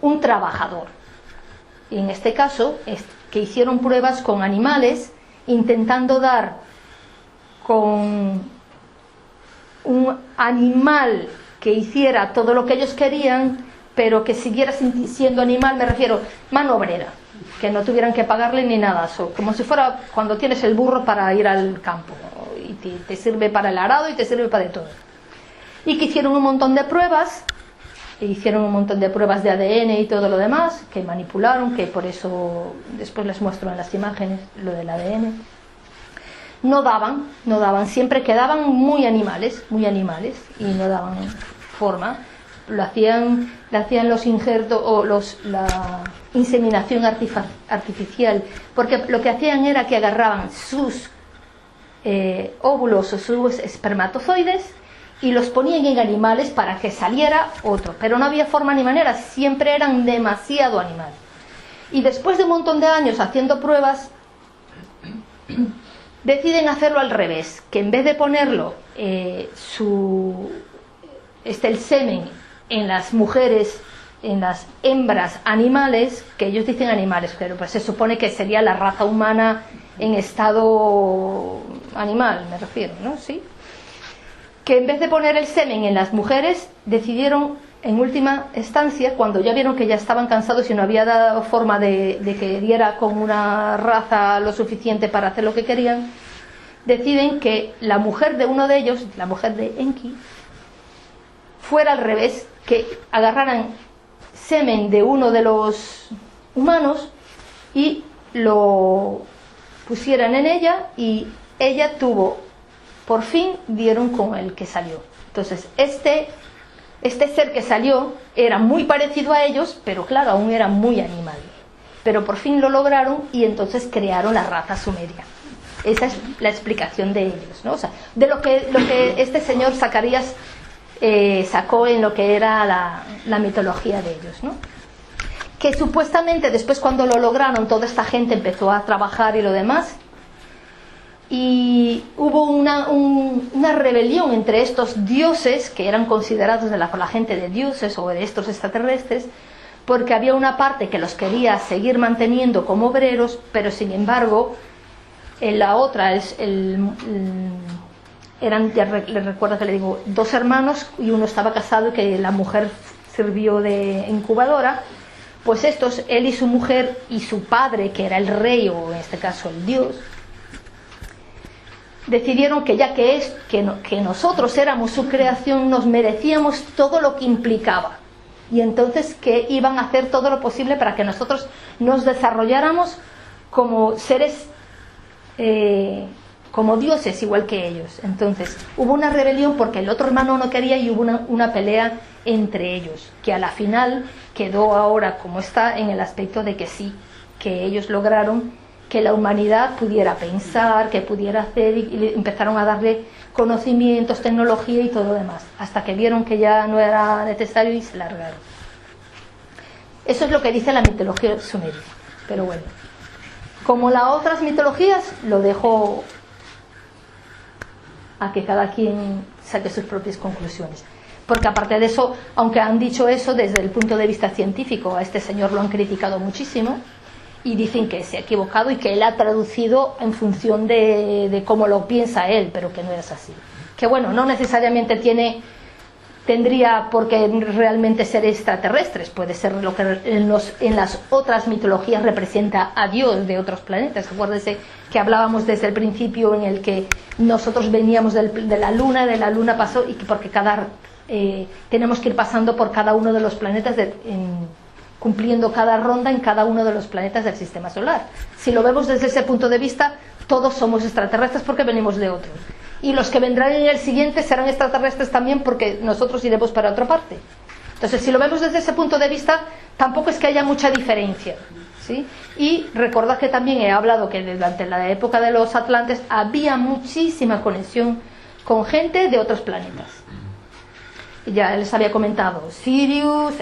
un trabajador. Y en este caso que hicieron pruebas con animales, intentando dar con un animal que hiciera todo lo que ellos querían, pero que siguiera siendo animal, me refiero, mano obrera, que no tuvieran que pagarle ni nada, como si fuera cuando tienes el burro para ir al campo, y te sirve para el arado y te sirve para de todo. Y que hicieron un montón de pruebas hicieron un montón de pruebas de ADN y todo lo demás, que manipularon, que por eso después les muestro en las imágenes lo del ADN. No daban, siempre quedaban muy animales, y no daban forma. Le hacían los injertos o la inseminación artificial, porque lo que hacían era que agarraban sus óvulos o sus espermatozoides y los ponían en animales para que saliera otro, pero no había forma ni manera, siempre eran demasiado animales. Y después de un montón de años haciendo pruebas, deciden hacerlo al revés, que en vez de ponerlo el semen en las mujeres, en las hembras animales, que ellos dicen animales, pero pues se supone que sería la raza humana en estado animal, me refiero, ¿no? Sí. Que en vez de poner el semen en las mujeres, decidieron en última instancia, cuando ya vieron que ya estaban cansados y no había dado forma de que diera con una raza lo suficiente para hacer lo que querían, deciden que la mujer de uno de ellos, la mujer de Enki, fuera al revés, que agarraran semen de uno de los humanos y lo pusieran en ella, y ella tuvo, por fin dieron con el que salió. Entonces este ser que salió era muy parecido a ellos, pero claro, aún era muy animal. Pero por fin lo lograron y entonces crearon la raza sumeria. Esa es la explicación de ellos, ¿no? O sea, de lo que este señor Zacarías sacó en lo que era la mitología de ellos, ¿no? Que supuestamente después, cuando lo lograron, toda esta gente empezó a trabajar y lo demás, y hubo una rebelión entre estos dioses que eran considerados por la gente de dioses o de estos extraterrestres, porque había una parte que los quería seguir manteniendo como obreros, pero sin embargo en la otra eran, ya le recuerdo que le digo, 2 hermanos, y uno estaba casado y que la mujer sirvió de incubadora. Pues estos, él y su mujer y su padre, que era el rey, o en este caso el dios, decidieron que ya que nosotros éramos su creación, nos merecíamos todo lo que implicaba, y entonces que iban a hacer todo lo posible para que nosotros nos desarrolláramos como seres, como dioses, igual que ellos. Entonces hubo una rebelión porque el otro hermano no quería, y hubo una pelea entre ellos, que a la final quedó ahora como está, en el aspecto de que sí, que ellos lograron que la humanidad pudiera pensar, que pudiera hacer, y empezaron a darle conocimientos, tecnología y todo lo demás, hasta que vieron que ya no era necesario y se largaron. Eso es lo que dice la mitología sumeria. Pero bueno, como las otras mitologías, lo dejo a que cada quien saque sus propias conclusiones, porque aparte de eso, aunque han dicho eso desde el punto de vista científico, a este señor lo han criticado muchísimo y dicen que se ha equivocado y que él ha traducido en función de cómo lo piensa él, pero que no es así. Que bueno, no necesariamente tendría por qué realmente ser extraterrestres, puede ser lo que en las otras mitologías representa a Dios de otros planetas. Acuérdense que hablábamos desde el principio en el que nosotros veníamos de la luna pasó, y que porque tenemos que ir pasando por cada uno de los planetas cumpliendo cada ronda en cada uno de los planetas del sistema solar. Si lo vemos desde ese punto de vista, todos somos extraterrestres porque venimos de otros, y los que vendrán en el siguiente serán extraterrestres también porque nosotros iremos para otra parte. Entonces, si lo vemos desde ese punto de vista, tampoco es que haya mucha diferencia, ¿sí? Y recordad que también he hablado que durante la época de los atlantes había muchísima conexión con gente de otros planetas. Ya les había comentado Sirius,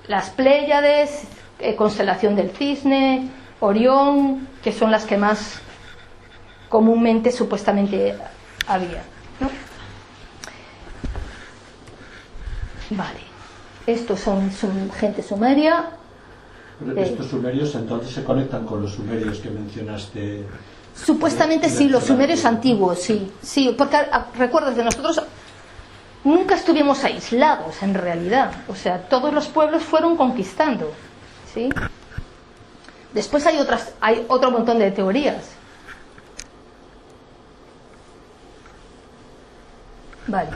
las Pléyades, constelación del Cisne, Orión, que son las que más comúnmente supuestamente había, ¿no? Vale, estos son gente sumeria. Estos sumerios entonces se conectan con los sumerios que mencionaste. Supuestamente sí, los sumerios antiguos, sí, porque recuerda que nosotros nunca estuvimos aislados en realidad, o sea, todos los pueblos fueron conquistando, ¿sí? Después hay otro montón de teorías. Vale.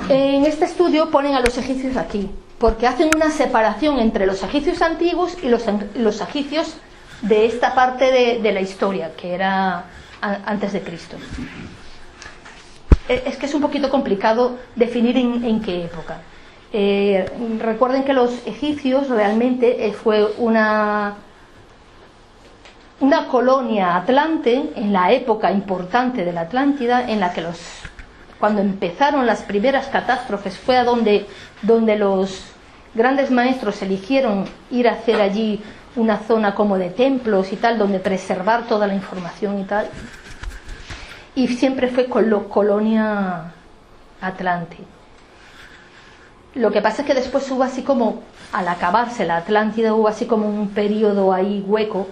En este estudio ponen a los egipcios aquí, porque hacen una separación entre los egipcios antiguos y los egipcios de esta parte de la historia, que era antes de Cristo. Es que es un poquito complicado definir en qué época. Recuerden que los egipcios realmente fue una colonia atlante en la época importante de la Atlántida, en la que cuando empezaron las primeras catástrofes fue a donde los grandes maestros eligieron ir a hacer allí una zona como de templos y tal, donde preservar toda la información y tal, y siempre fue colonia atlante. Lo que pasa es que después hubo así como, al acabarse la Atlántida, hubo así como un periodo ahí hueco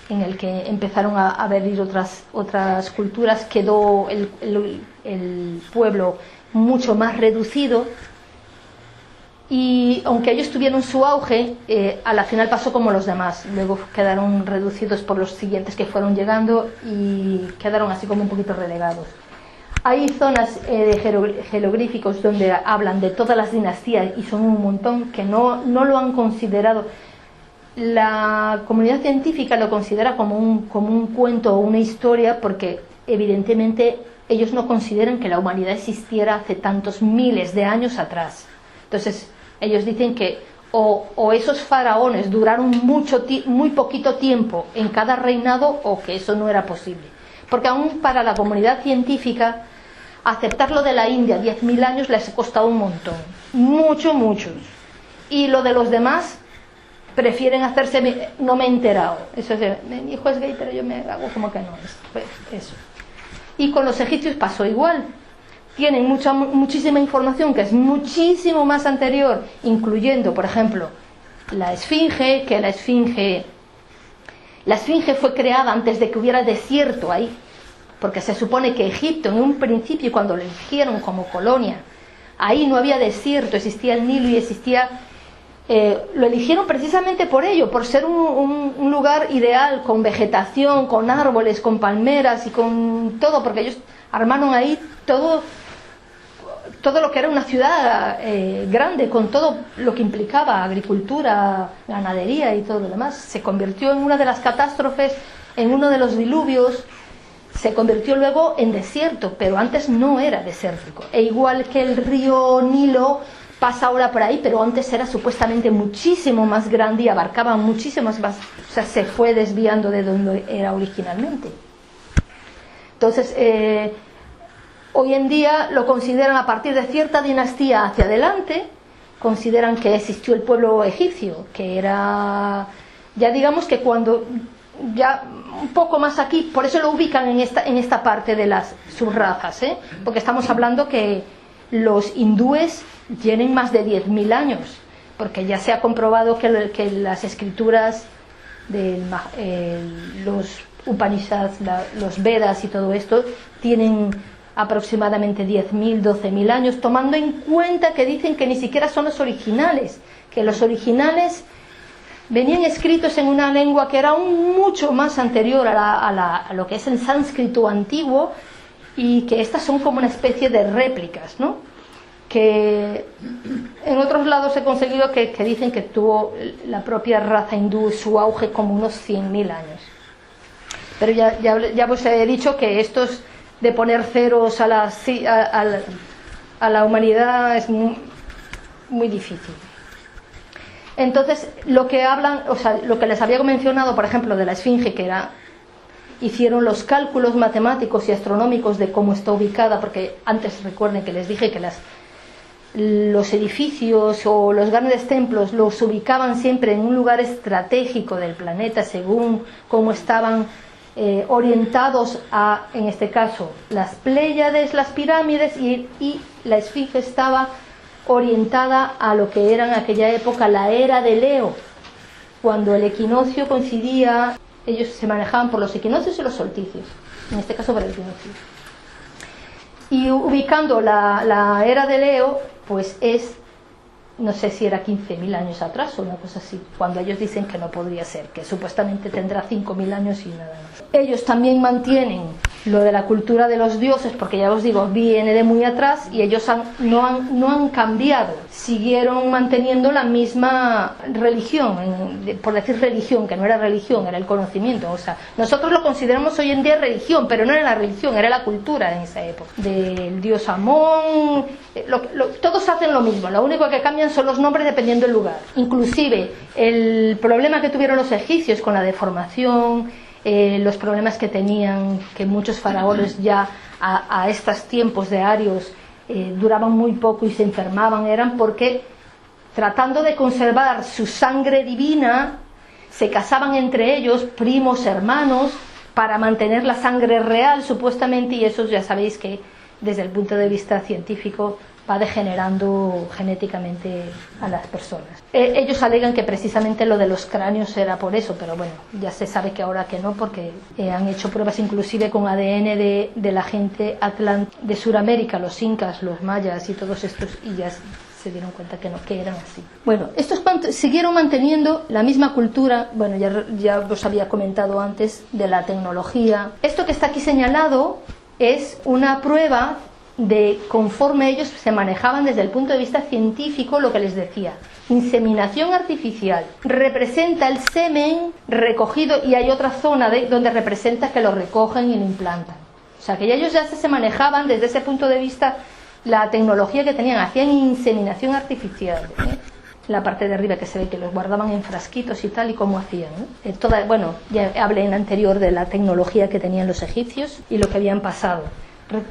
en el que empezaron a venir otras culturas, quedó el pueblo mucho más reducido, y aunque ellos tuvieron su auge, a la final pasó como los demás, luego quedaron reducidos por los siguientes que fueron llegando y quedaron así como un poquito relegados. Hay zonas de jeroglíficos donde hablan de todas las dinastías y son un montón que no lo han considerado. La comunidad científica lo considera como un cuento o una historia, porque evidentemente ellos no consideran que la humanidad existiera hace tantos miles de años atrás. Entonces ellos dicen que o esos faraones duraron muy poquito tiempo en cada reinado, o que eso no era posible, porque aún para la comunidad científica aceptar lo de la India 10.000 años les ha costado un montón, muchos, y lo de los demás prefieren hacerse no me he enterado. Eso es, mi hijo es gay pero yo me hago como que no es, pues eso. Y con los egipcios pasó igual, tienen muchísima información que es muchísimo más anterior, incluyendo por ejemplo la esfinge, que la esfinge fue creada antes de que hubiera desierto ahí, porque se supone que Egipto en un principio, cuando lo eligieron como colonia, ahí no había desierto, existía el Nilo y existía lo eligieron precisamente por ello, por ser un lugar ideal, con vegetación, con árboles, con palmeras y con todo, porque ellos armaron ahí todo lo que era una ciudad grande, con todo lo que implicaba agricultura, ganadería y todo lo demás. Se convirtió en una de las catástrofes, en uno de los diluvios, se convirtió luego en desierto, pero antes no era desértico. E igual que el río Nilo pasa ahora por ahí, pero antes era supuestamente muchísimo más grande y abarcaba muchísimas más, o sea, se fue desviando de donde era originalmente. Entonces, hoy en día lo consideran, a partir de cierta dinastía hacia adelante, consideran que existió el pueblo egipcio, que era, ya digamos que cuando, ya un poco más aquí, por eso lo ubican en esta parte de las subrazas, porque estamos hablando que los hindúes tienen más de 10.000 años, porque ya se ha comprobado que las escrituras de los Upanishads, los Vedas y todo esto tienen aproximadamente 10.000, 12.000 años, tomando en cuenta que dicen que ni siquiera son los originales, que los originales venían escritos en una lengua que era mucho más anterior a lo que es el sánscrito antiguo, y que estas son como una especie de réplicas, ¿no? Que en otros lados he conseguido que dicen que tuvo la propia raza hindú su auge como unos 100.000 años. Pero ya os he dicho que estos de poner ceros a la humanidad es muy difícil. Entonces, lo que hablan, o sea, lo que les había mencionado, por ejemplo, de la esfinge, que hicieron los cálculos matemáticos y astronómicos de cómo está ubicada, porque antes recuerden que les dije que los edificios o los grandes templos los ubicaban siempre en un lugar estratégico del planeta según cómo estaban orientados a, en este caso, las Pléyades, las pirámides, y la esfinge estaba orientada a lo que era en aquella época la era de Leo, cuando el equinoccio coincidía. Ellos se manejaban por los equinoccios y los solsticios, en este caso por el equinoccio. Y ubicando la era de Leo, pues es, no sé si era 15.000 años atrás o una cosa así, cuando ellos dicen que no podría ser, que supuestamente tendrá 5.000 años y nada más. Ellos también mantienen lo de la cultura de los dioses, porque ya os digo, viene de muy atrás y ellos no han cambiado, siguieron manteniendo la misma religión, por decir religión, que no era religión, era el conocimiento. O sea, nosotros lo consideramos hoy en día religión, pero no era la religión, era la cultura en esa época, del dios Amón. Todos hacen lo mismo, lo único que cambian son los nombres dependiendo del lugar. Inclusive el problema que tuvieron los egipcios con la deformación, los problemas que tenían, que muchos faraones ya a estos tiempos de Arios duraban muy poco y se enfermaban, eran porque, tratando de conservar su sangre divina, se casaban entre ellos, primos, hermanos, para mantener la sangre real supuestamente, y eso ya sabéis que desde el punto de vista científico va degenerando genéticamente a las personas. Ellos alegan que precisamente lo de los cráneos era por eso, pero bueno, ya se sabe que ahora que no, porque han hecho pruebas inclusive con ADN de la gente de Sudamérica, los incas, los mayas y todos estos, y ya se dieron cuenta que no, que eran así. Bueno, estos siguieron manteniendo la misma cultura. Bueno, ya os había comentado antes de la tecnología. Esto que está aquí señalado es una prueba de conforme ellos se manejaban desde el punto de vista científico, lo que les decía. Inseminación artificial representa el semen recogido, y hay otra zona donde representa que lo recogen y lo implantan. O sea que ellos ya se manejaban desde ese punto de vista, la tecnología que tenían, hacían inseminación artificial, la parte de arriba que se ve que los guardaban en frasquitos y tal, y cómo hacían, bueno, ya hablé en anterior de la tecnología que tenían los egipcios y lo que habían pasado.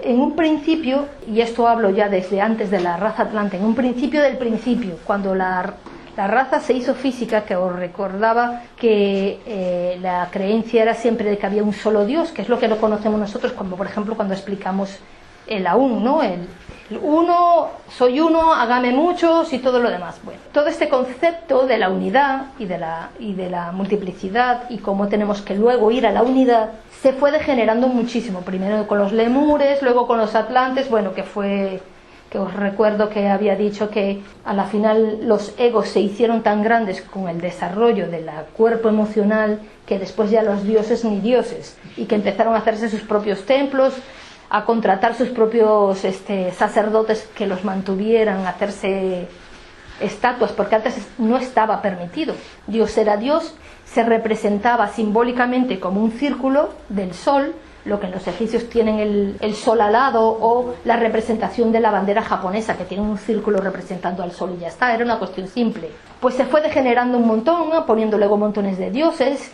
En un principio, y esto hablo ya desde antes de la raza atlante, en un principio del principio, cuando la raza se hizo física, que os recordaba que la creencia era siempre de que había un solo Dios, que es lo que no conocemos nosotros, como por ejemplo cuando explicamos el Aún, ¿no? El uno, soy uno, hágame muchos y todo lo demás. Bueno, todo este concepto de la unidad y de la multiplicidad, y cómo tenemos que luego ir a la unidad, se fue degenerando muchísimo, primero con los lemures, luego con los atlantes, bueno, que os recuerdo que había dicho que a la final los egos se hicieron tan grandes con el desarrollo del cuerpo emocional, que después ya los dioses ni dioses, y que empezaron a hacerse sus propios templos, a contratar sus propios sacerdotes que los mantuvieran, a hacerse estatuas, porque antes no estaba permitido. Dios era Dios, se representaba simbólicamente como un círculo del sol, lo que los egipcios tienen el sol alado, o la representación de la bandera japonesa, que tiene un círculo representando al sol, y ya está, era una cuestión simple. Pues se fue degenerando un montón, poniendo luego montones de dioses,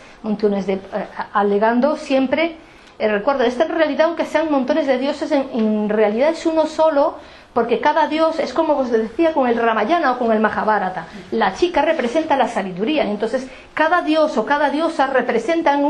alegando siempre, recuerdo, en realidad, aunque sean montones de dioses, en realidad es uno solo, porque cada dios es como os decía con el Ramayana o con el Mahabharata. La chica representa la sabiduría, entonces cada dios o cada diosa representan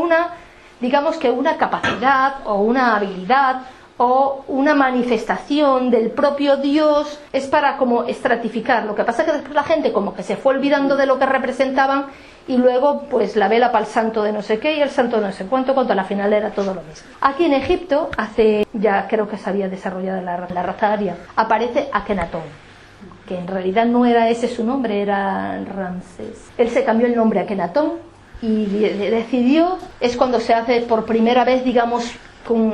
digamos que una capacidad o una habilidad o una manifestación del propio Dios. Es para como estratificar. Lo que pasa es que después la gente como que se fue olvidando de lo que representaban, y luego pues la vela para el santo de no sé qué y el santo de no sé cuánto, cuando a la final era todo lo mismo. Aquí en Egipto, ya creo que se había desarrollado la raza aria, aparece Akenatón, que en realidad no era ese su nombre, era Ramsés. Él se cambió el nombre a Akenatón y decidió, es cuando se hace por primera vez, digamos, con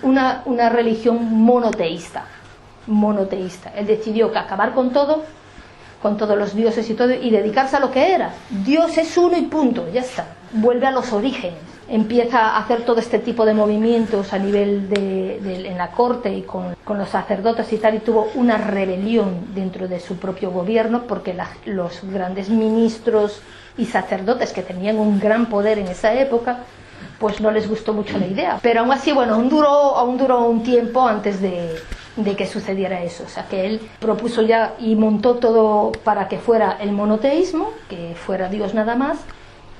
una religión monoteísta. Él decidió que acabar con todo, con todos los dioses y todo, y dedicarse a lo que era. Dios es uno y punto, ya está. Vuelve a los orígenes. Empieza a hacer todo este tipo de movimientos a nivel en la corte y con los sacerdotes y tal, y tuvo una rebelión dentro de su propio gobierno, porque los grandes ministros y sacerdotes que tenían un gran poder en esa época, pues no les gustó mucho la idea. Pero aún así, bueno, aún duró un tiempo antes de que sucediera eso. O sea, que él propuso ya y montó todo para que fuera el monoteísmo, que fuera Dios nada más,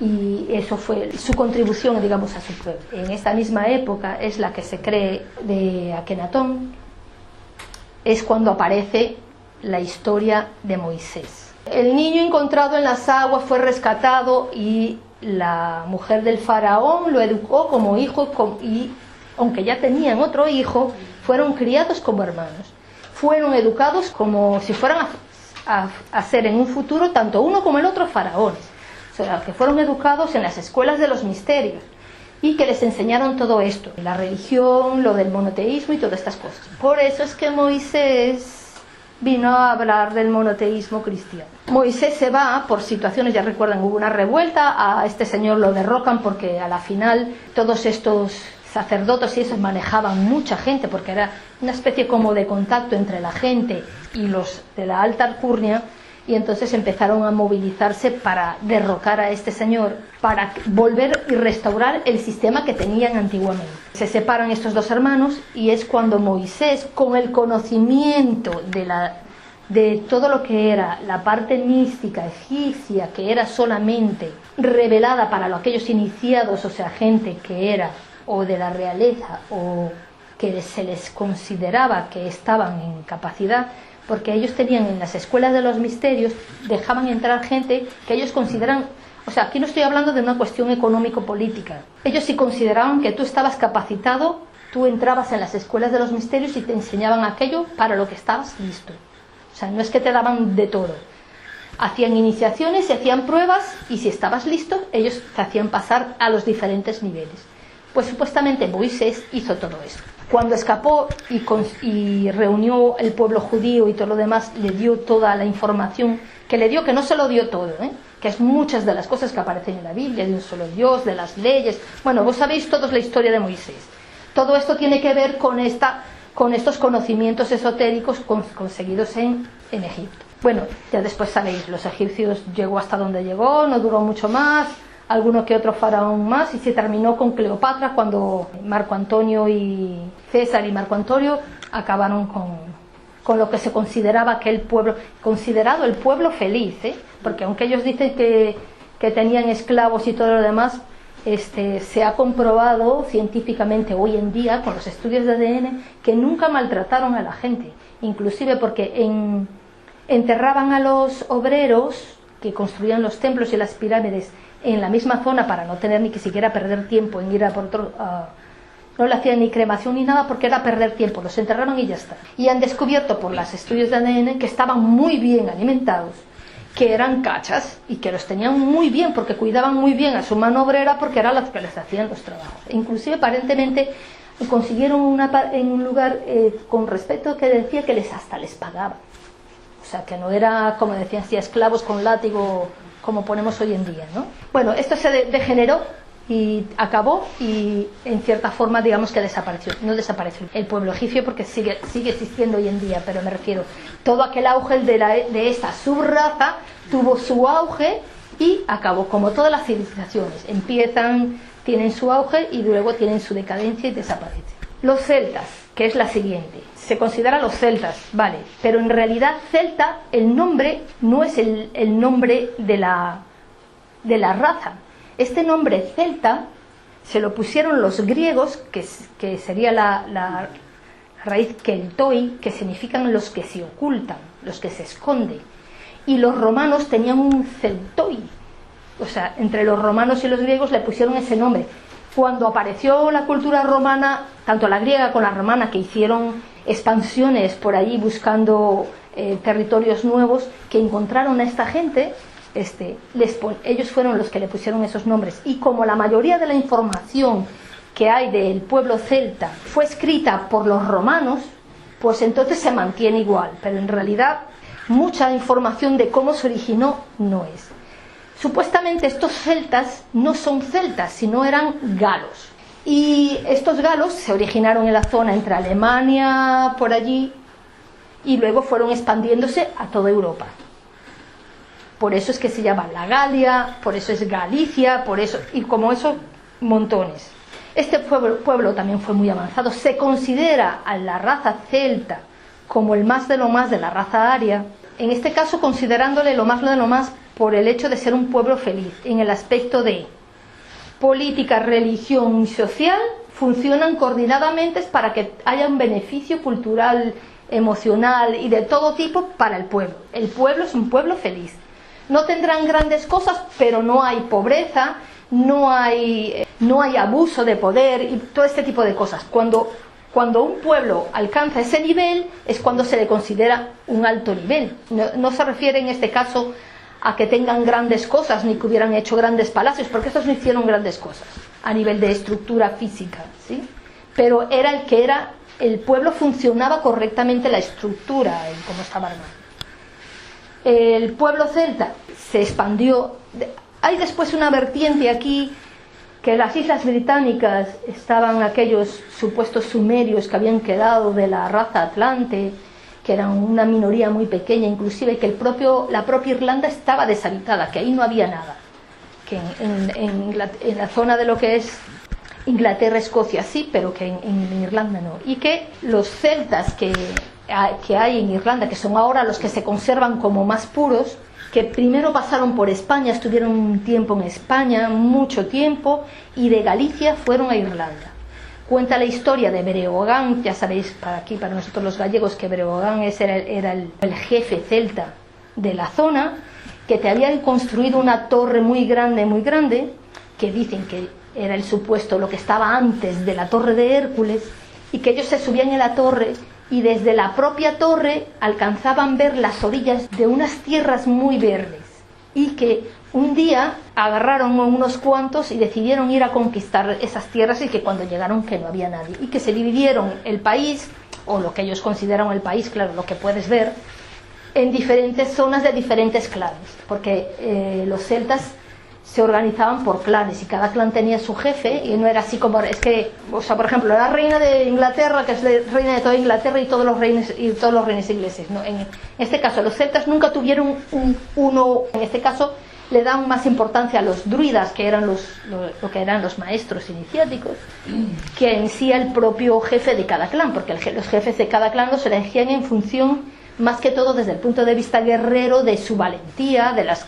y eso fue su contribución, digamos, a su pueblo. En esta misma época es la que se cree de Akenatón, es cuando aparece la historia de Moisés. El niño encontrado en las aguas fue rescatado, y la mujer del faraón lo educó como hijo, y aunque ya tenían otro hijo, fueron criados como hermanos, fueron educados como si fueran a ser en un futuro tanto uno como el otro faraones. O sea, que fueron educados en las escuelas de los misterios, y que les enseñaron todo esto, la religión, lo del monoteísmo y todas estas cosas. Por eso es que Moisés vino a hablar del monoteísmo cristiano. Moisés se va por situaciones, ya recuerdan, hubo una revuelta, a este señor lo derrocan porque a la final todos estos sacerdotes y esos manejaban mucha gente, porque era una especie como de contacto entre la gente y los de la alta alcurnia, y entonces empezaron a movilizarse para derrocar a este señor, para volver y restaurar el sistema que tenían antiguamente. Se separan estos dos hermanos y es cuando Moisés, con el conocimiento de todo lo que era la parte mística egipcia, que era solamente revelada para aquellos iniciados, o sea, gente que era o de la realeza o que se les consideraba que estaban en capacidad, porque ellos tenían en las escuelas de los misterios, dejaban entrar gente que ellos consideran, o sea, aquí no estoy hablando de una cuestión económico-política, ellos sí consideraban que tú estabas capacitado, tú entrabas en las escuelas de los misterios y te enseñaban aquello para lo que estabas listo. O sea, no es que te daban de todo. Hacían iniciaciones, se hacían pruebas y si estabas listo, ellos te hacían pasar a los diferentes niveles. Pues supuestamente Moisés hizo todo eso. Cuando escapó y reunió el pueblo judío y todo lo demás, le dio toda la información que le dio, que no se lo dio todo, que es muchas de las cosas que aparecen en la Biblia, de un solo Dios, de las leyes. Bueno, vos sabéis todos la historia de Moisés. Todo esto tiene que ver con estos conocimientos esotéricos conseguidos en Egipto. Bueno, ya después sabéis, los egipcios llegó hasta donde llegó, no duró mucho más, alguno que otro faraón más, y se terminó con Cleopatra cuando Marco Antonio y César y Marco Antonio acabaron con lo que se consideraba aquel pueblo, considerado el pueblo feliz, porque aunque ellos dicen que tenían esclavos y todo lo demás, se ha comprobado científicamente hoy en día con los estudios de ADN que nunca maltrataron a la gente, inclusive porque enterraban a los obreros que construían los templos y las pirámides en la misma zona para no tener ni que siquiera perder tiempo en ir a por otro, no le hacían ni cremación ni nada porque era perder tiempo, los enterraban y ya está. Y han descubierto por los estudios de ADN que estaban muy bien alimentados, que eran cachas y que los tenían muy bien porque cuidaban muy bien a su mano obrera porque eran las que les hacían los trabajos. Inclusive aparentemente consiguieron en un lugar con respecto que decía que hasta les pagaban. O sea, que no era, como decían, si esclavos con látigo como ponemos hoy en día, ¿no? Bueno, esto se degeneró y acabó y en cierta forma digamos que desapareció. No desapareció el pueblo egipcio porque sigue existiendo hoy en día, pero me refiero, todo aquel auge de esta subraza tuvo su auge y acabó, como todas las civilizaciones, empiezan, tienen su auge y luego tienen su decadencia y desaparecen. Los celtas, que es la siguiente, se considera los celtas, vale, pero en realidad celta, el nombre no es el nombre de la raza. Este nombre celta se lo pusieron los griegos, que sería la raíz keltoi, que significan los que se ocultan, los que se esconden, y los romanos tenían un celtoi, o sea, entre los romanos y los griegos le pusieron ese nombre. Cuando apareció la cultura romana, tanto la griega como la romana, que hicieron expansiones por allí buscando territorios nuevos, que encontraron a esta gente, ellos fueron los que le pusieron esos nombres. Y como la mayoría de la información que hay del pueblo celta fue escrita por los romanos, pues entonces se mantiene igual, pero en realidad mucha información de cómo se originó no es. Supuestamente estos celtas no son celtas, sino eran galos. Y estos galos se originaron en la zona entre Alemania, por allí, y luego fueron expandiéndose a toda Europa. Por eso es que se llama la Galia, por eso es Galicia, por eso, y como eso, montones. Este pueblo también fue muy avanzado. Se considera a la raza celta como el más de lo más de la raza aria, en este caso considerándole lo más de lo más por el hecho de ser un pueblo feliz, en el aspecto de política, religión y social funcionan coordinadamente para que haya un beneficio cultural, emocional y de todo tipo para el pueblo. El pueblo es un pueblo feliz. No tendrán grandes cosas, pero no hay pobreza, no hay abuso de poder y todo este tipo de cosas. Cuando un pueblo alcanza ese nivel es cuando se le considera un alto nivel. No se refiere en este caso a que tengan grandes cosas ni que hubieran hecho grandes palacios, porque estos no hicieron grandes cosas. a nivel de estructura física, ¿sí? Pero el pueblo funcionaba correctamente la estructura en cómo estaba armado. El pueblo celta se expandió. Hay después una vertiente aquí, que las islas británicas estaban aquellos supuestos sumerios que habían quedado de la raza atlante, que eran una minoría muy pequeña, inclusive que la propia Irlanda estaba deshabitada, que ahí no había nada, que en la zona de lo que es Inglaterra, Escocia sí, pero que en Irlanda no, y que los celtas que hay en Irlanda, que son ahora los que se conservan como más puros, que primero pasaron por España, estuvieron un tiempo en España, mucho tiempo, y de Galicia fueron a Irlanda. Cuenta la historia de Breogán, ya sabéis para nosotros los gallegos que Breogán era el jefe celta de la zona, que te habían construido una torre muy grande, que dicen que era el supuesto lo que estaba antes de la torre de Hércules, y que ellos se subían en la torre y desde la propia torre alcanzaban ver las orillas de unas tierras muy verdes, y que un día agarraron a unos cuantos y decidieron ir a conquistar esas tierras, y que cuando llegaron que no había nadie, y que se dividieron el país, o lo que ellos consideran el país, claro, lo que puedes ver, en diferentes zonas de diferentes clanes, porque los celtas se organizaban por clanes y cada clan tenía su jefe, y no era así como, por ejemplo, la reina de Inglaterra, que es la reina de toda Inglaterra, y todos los reyes ingleses, ¿no? En este caso los celtas nunca tuvieron uno. En este caso le dan más importancia a los druidas, que eran lo que eran los maestros iniciáticos, que en sí el propio jefe de cada clan, porque los jefes de cada clan los elegían en función, más que todo desde el punto de vista guerrero, de su valentía, de las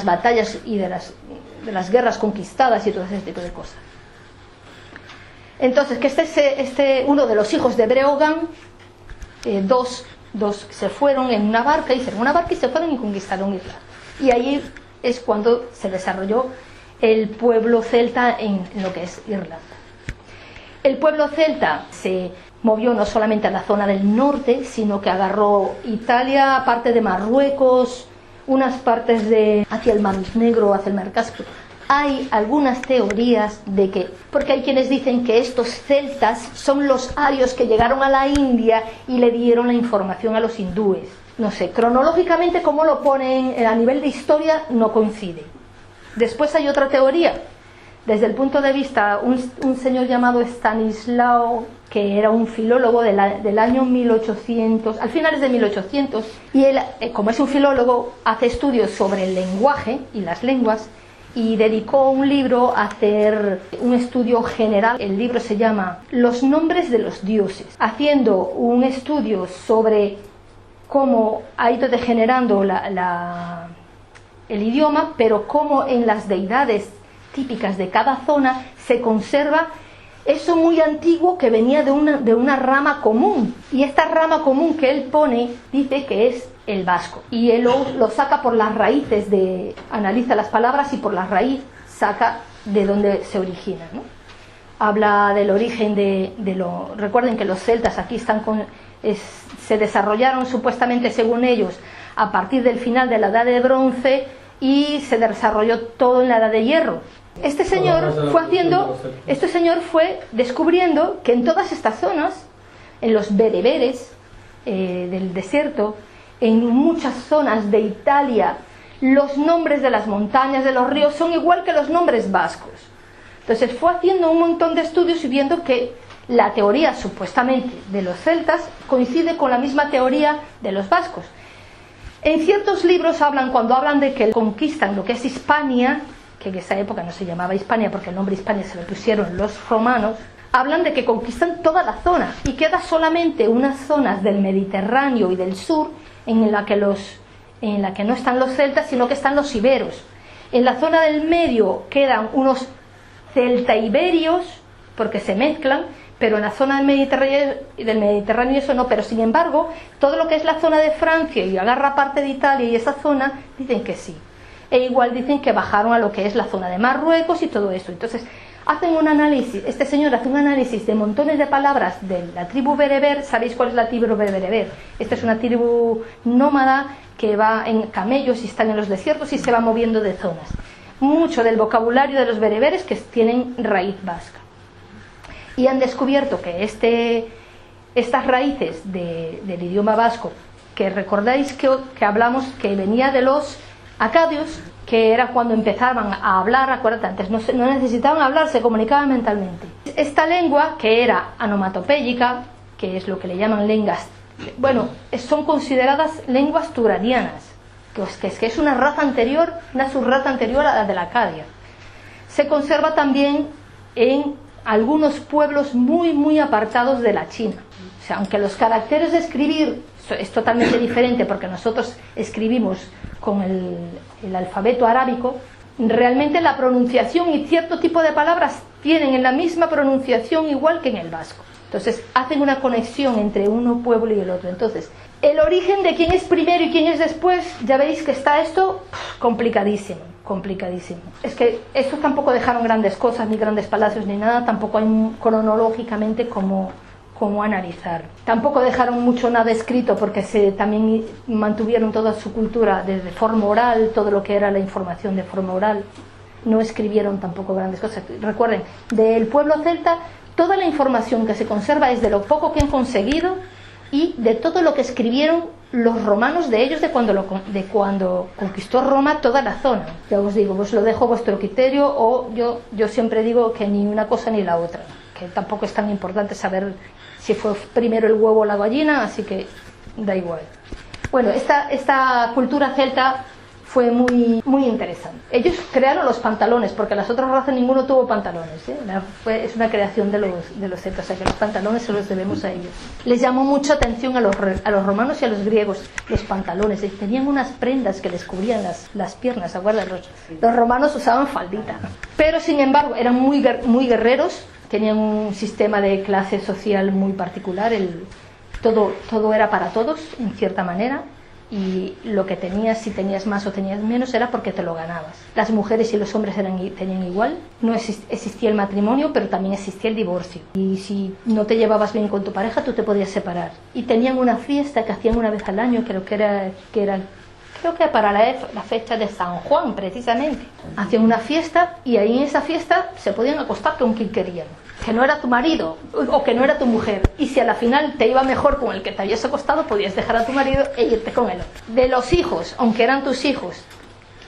batallas y de las guerras conquistadas y todo ese tipo de cosas. Entonces, que uno de los hijos de Breogán, dos se fueron en una barca, hicieron una barca y se fueron y conquistaron Irlanda. Y ahí es cuando se desarrolló el pueblo celta en lo que es Irlanda. El pueblo celta se movió no solamente a la zona del norte, sino que agarró Italia, parte de Marruecos, unas partes hacia el Mar Negro, hacia el Mar Caspio. Hay algunas teorías de que, porque hay quienes dicen que estos celtas son los arios que llegaron a la India y le dieron la información a los hindúes. No sé, cronológicamente cómo lo ponen a nivel de historia no coincide. Después hay otra teoría, desde el punto de vista, un señor llamado Stanislao, que era un filólogo del año 1800, al finales de 1800, y él, como es un filólogo, hace estudios sobre el lenguaje y las lenguas, y dedicó un libro a hacer un estudio general. El libro se llama Los nombres de los dioses, haciendo un estudio sobre cómo ha ido degenerando el idioma, pero cómo en las deidades típicas de cada zona se conserva eso muy antiguo que venía de una rama común, y esta rama común que él pone dice que es el vasco, y él lo saca por las raíces, analiza las palabras y por la raíz saca de dónde se origina, ¿no? Habla del origen recuerden que los celtas aquí se desarrollaron supuestamente, según ellos, a partir del final de la Edad de Bronce, y se desarrolló todo en la Edad de Hierro. Este señor fue descubriendo que en todas estas zonas, en los bereberes del desierto, en muchas zonas de Italia, los nombres de las montañas, de los ríos, son igual que los nombres vascos. Entonces fue haciendo un montón de estudios y viendo que la teoría supuestamente de los celtas coincide con la misma teoría de los vascos. En ciertos libros cuando hablan de que conquistan lo que es Hispania, que en esa época no se llamaba Hispania porque el nombre Hispania se lo pusieron los romanos, hablan de que conquistan toda la zona y queda solamente unas zonas del Mediterráneo y del sur en la que no están los celtas, sino que están los iberos. En la zona del medio quedan unos celta-iberios porque se mezclan, pero en la zona del Mediterráneo eso no. Pero sin embargo, todo lo que es la zona de Francia y agarra parte de Italia y esa zona, dicen que sí. E igual dicen que bajaron a lo que es la zona de Marruecos y todo eso. Entonces hacen un análisis, este señor hace un análisis de montones de palabras de la tribu bereber. ¿Sabéis cuál es la tribu bereber? Esta es una tribu nómada que va en camellos y están en los desiertos y se va moviendo de zonas. mucho del vocabulario de los bereberes que tienen raíz vasca. Y han descubierto que estas raíces del idioma vasco, que recordáis que hablamos que venía de los acadios, que era cuando empezaban a hablar, acuérdate, antes no necesitaban hablar, se comunicaban mentalmente. Esta lengua, que era anomatopéyica, que es lo que le llaman lenguas, bueno, son consideradas lenguas turanianas, que es una raza anterior, una subraza anterior a la de la Acadia. Se conserva también en algunos pueblos muy, muy apartados de la China. O sea, aunque los caracteres de escribir es totalmente diferente, porque nosotros escribimos con el alfabeto arábico, realmente la pronunciación y cierto tipo de palabras tienen en la misma pronunciación igual que en el vasco. Entonces hacen una conexión entre uno pueblo y el otro. Entonces, el origen de quién es primero y quién es después, ya veis que está esto complicadísimo. Es que estos tampoco dejaron grandes cosas, ni grandes palacios, ni nada, tampoco hay cronológicamente como analizar. Tampoco dejaron mucho nada escrito, porque también mantuvieron toda su cultura desde forma oral, todo lo que era la información de forma oral. No escribieron tampoco grandes cosas. Recuerden, del pueblo celta, toda la información que se conserva es de lo poco que han conseguido y de todo lo que escribieron los romanos de ellos, de cuando conquistó Roma toda la zona. Ya os digo, os lo dejo a vuestro criterio, o yo siempre digo que ni una cosa ni la otra, que tampoco es tan importante saber si fue primero el huevo o la gallina, así que da igual. Bueno, esta cultura celta fue muy, muy interesante. Ellos crearon los pantalones, porque las otras razas ninguno tuvo pantalones, ¿eh? Es una creación de los celtas, o sea que los pantalones se los debemos a ellos. Les llamó mucha atención a los romanos y a los griegos los pantalones. Tenían unas prendas que les cubrían las piernas, ¿se acuerdan? Los romanos usaban faldita. Pero sin embargo eran muy guerreros, tenían un sistema de clase social muy particular, todo era para todos, en cierta manera. Y lo que tenías, si tenías más o tenías menos, era porque te lo ganabas. Las mujeres y los hombres tenían igual. No existía el matrimonio, pero también existía el divorcio. Y si no te llevabas bien con tu pareja, tú te podías separar. Y tenían una fiesta que hacían una vez al año, creo que para la fecha de San Juan, precisamente. Hacían una fiesta y ahí en esa fiesta se podían acostar con quien querían. Que no era tu marido o que no era tu mujer. Y si a la final te iba mejor con el que te habías acostado, podías dejar a tu marido e irte con él. De los hijos, aunque eran tus hijos,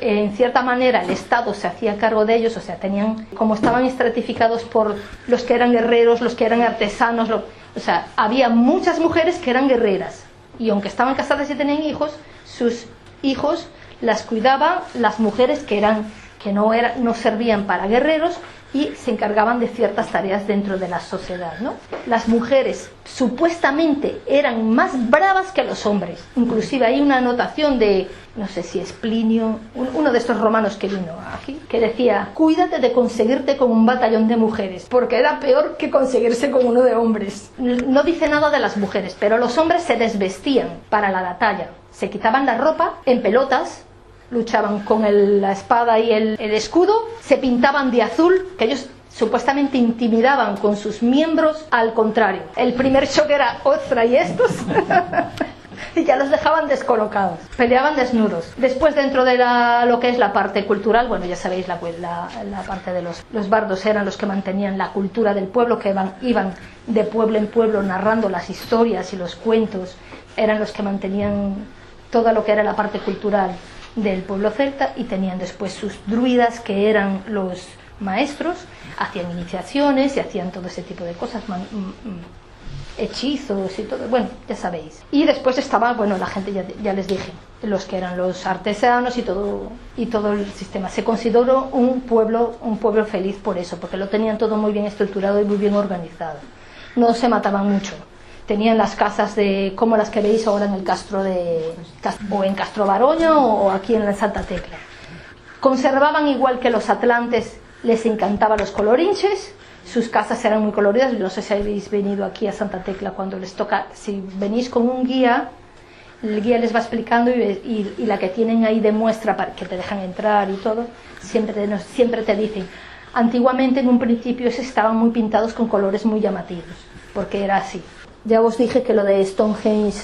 en cierta manera el Estado se hacía cargo de ellos, o sea, como estaban estratificados por los que eran guerreros, los que eran artesanos, o sea, había muchas mujeres que eran guerreras. Y aunque estaban casadas y tenían hijos, sus hijos las cuidaban las mujeres que no servían para guerreros y se encargaban de ciertas tareas dentro de la sociedad, ¿no? Las mujeres supuestamente eran más bravas que los hombres. Inclusive hay una anotación de, no sé si es Plinio, uno de estos romanos que vino aquí, que decía: cuídate de conseguirte con un batallón de mujeres, porque era peor que conseguirse con uno de hombres. No dice nada de las mujeres, pero los hombres se desvestían para la batalla, se quitaban la ropa en pelotas, luchaban con la espada y el escudo, se pintaban de azul, que ellos supuestamente intimidaban con sus miembros. Al contrario, el primer shock era: ostra, ¿y estos? Y ya los dejaban descolocados, peleaban desnudos. Después, dentro de lo que es la parte cultural, bueno, ya sabéis, la parte de los bardos eran los que mantenían la cultura del pueblo, que iban de pueblo en pueblo narrando las historias y los cuentos, eran los que mantenían todo lo que era la parte cultural del pueblo celta. Y tenían después sus druidas, que eran los maestros, hacían iniciaciones y hacían todo ese tipo de cosas, hechizos y todo, bueno, ya sabéis. Y después estaba, bueno, la gente, ya les dije, los que eran los artesanos y todo el sistema. Se consideró un pueblo feliz por eso, porque lo tenían todo muy bien estructurado y muy bien organizado. No se mataban mucho. Tenían las casas como las que veis ahora en el Castro o en Castro Baroña o aquí en la Santa Tecla. Conservaban, igual que los atlantes, les encantaban los colorinches. Sus casas eran muy coloridas. No sé si habéis venido aquí a Santa Tecla, cuando les toca, si venís con un guía, el guía les va explicando y la que tienen ahí de muestra para que te dejan entrar y todo, siempre te dicen: antiguamente, en un principio, estaban muy pintados con colores muy llamativos, porque era así. Ya os dije que lo de Stonehenge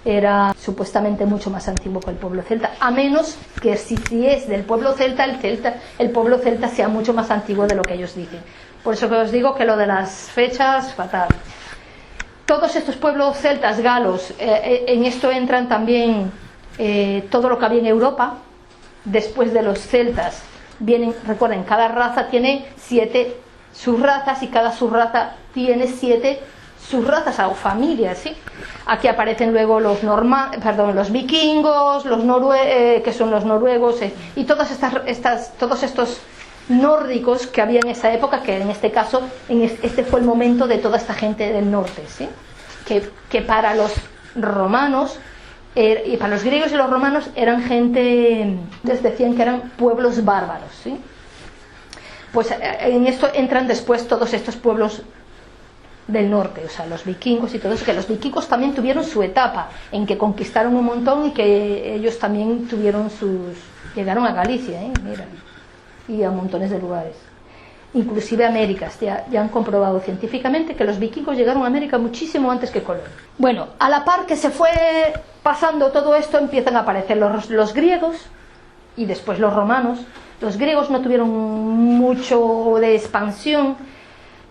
era supuestamente mucho más antiguo que el pueblo celta, a menos que si es del pueblo celta, el pueblo celta sea mucho más antiguo de lo que ellos dicen. Por eso que os digo que lo de las fechas, fatal. Todos estos pueblos celtas, galos, en esto entran también todo lo que había en Europa. Después de los celtas vienen, recuerden, cada raza tiene 7 subrazas y cada subraza tiene 7 subrazas o familias, ¿sí? Aquí aparecen luego los vikingos, que son los noruegos, y todos estos nórdicos que había en esa época, que en este caso este fue el momento de toda esta gente del norte, ¿sí? Que para los romanos y para los griegos y los romanos eran gente, les decían que eran pueblos bárbaros, ¿sí? Pues en esto entran después todos estos pueblos del norte, o sea, los vikingos y todo eso, que los vikingos también tuvieron su etapa en que conquistaron un montón y que ellos también llegaron a Galicia, mira, y a montones de lugares, inclusive a Américas. Ya han comprobado científicamente que los vikingos llegaron a América muchísimo antes que Colón. Bueno, a la par que se fue pasando todo esto, empiezan a aparecer los griegos y después los romanos. Los griegos no tuvieron mucho de expansión,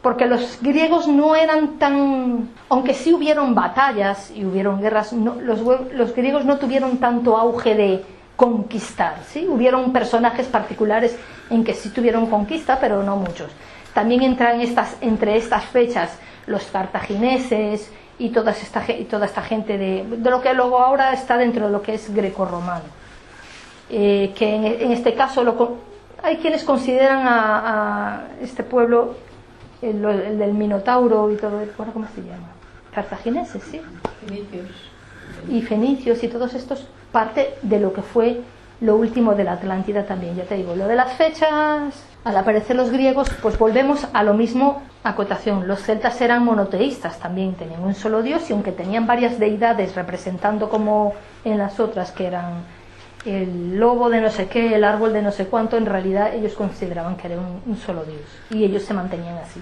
porque los griegos no eran tan, aunque sí hubieron batallas y hubieron guerras, los griegos no tuvieron tanto auge de conquistar, ¿sí? Hubieron personajes particulares en que sí tuvieron conquista, pero no muchos. También entran entre estas fechas los cartagineses y toda esta gente de lo que luego ahora está dentro de lo que es grecorromano, que en este caso hay quienes consideran a este pueblo el del Minotauro y todo, ¿cómo se llama? Cartagineses, sí. Y fenicios y todos estos, parte de lo que fue lo último de la Atlántida también. Ya te digo, lo de las fechas, al aparecer los griegos, pues volvemos a lo mismo, acotación. Los celtas eran monoteístas, también tenían un solo dios, y aunque tenían varias deidades representando, como en las otras, que eran el lobo de no sé qué, el árbol de no sé cuánto, en realidad ellos consideraban que era un solo dios, y ellos se mantenían así.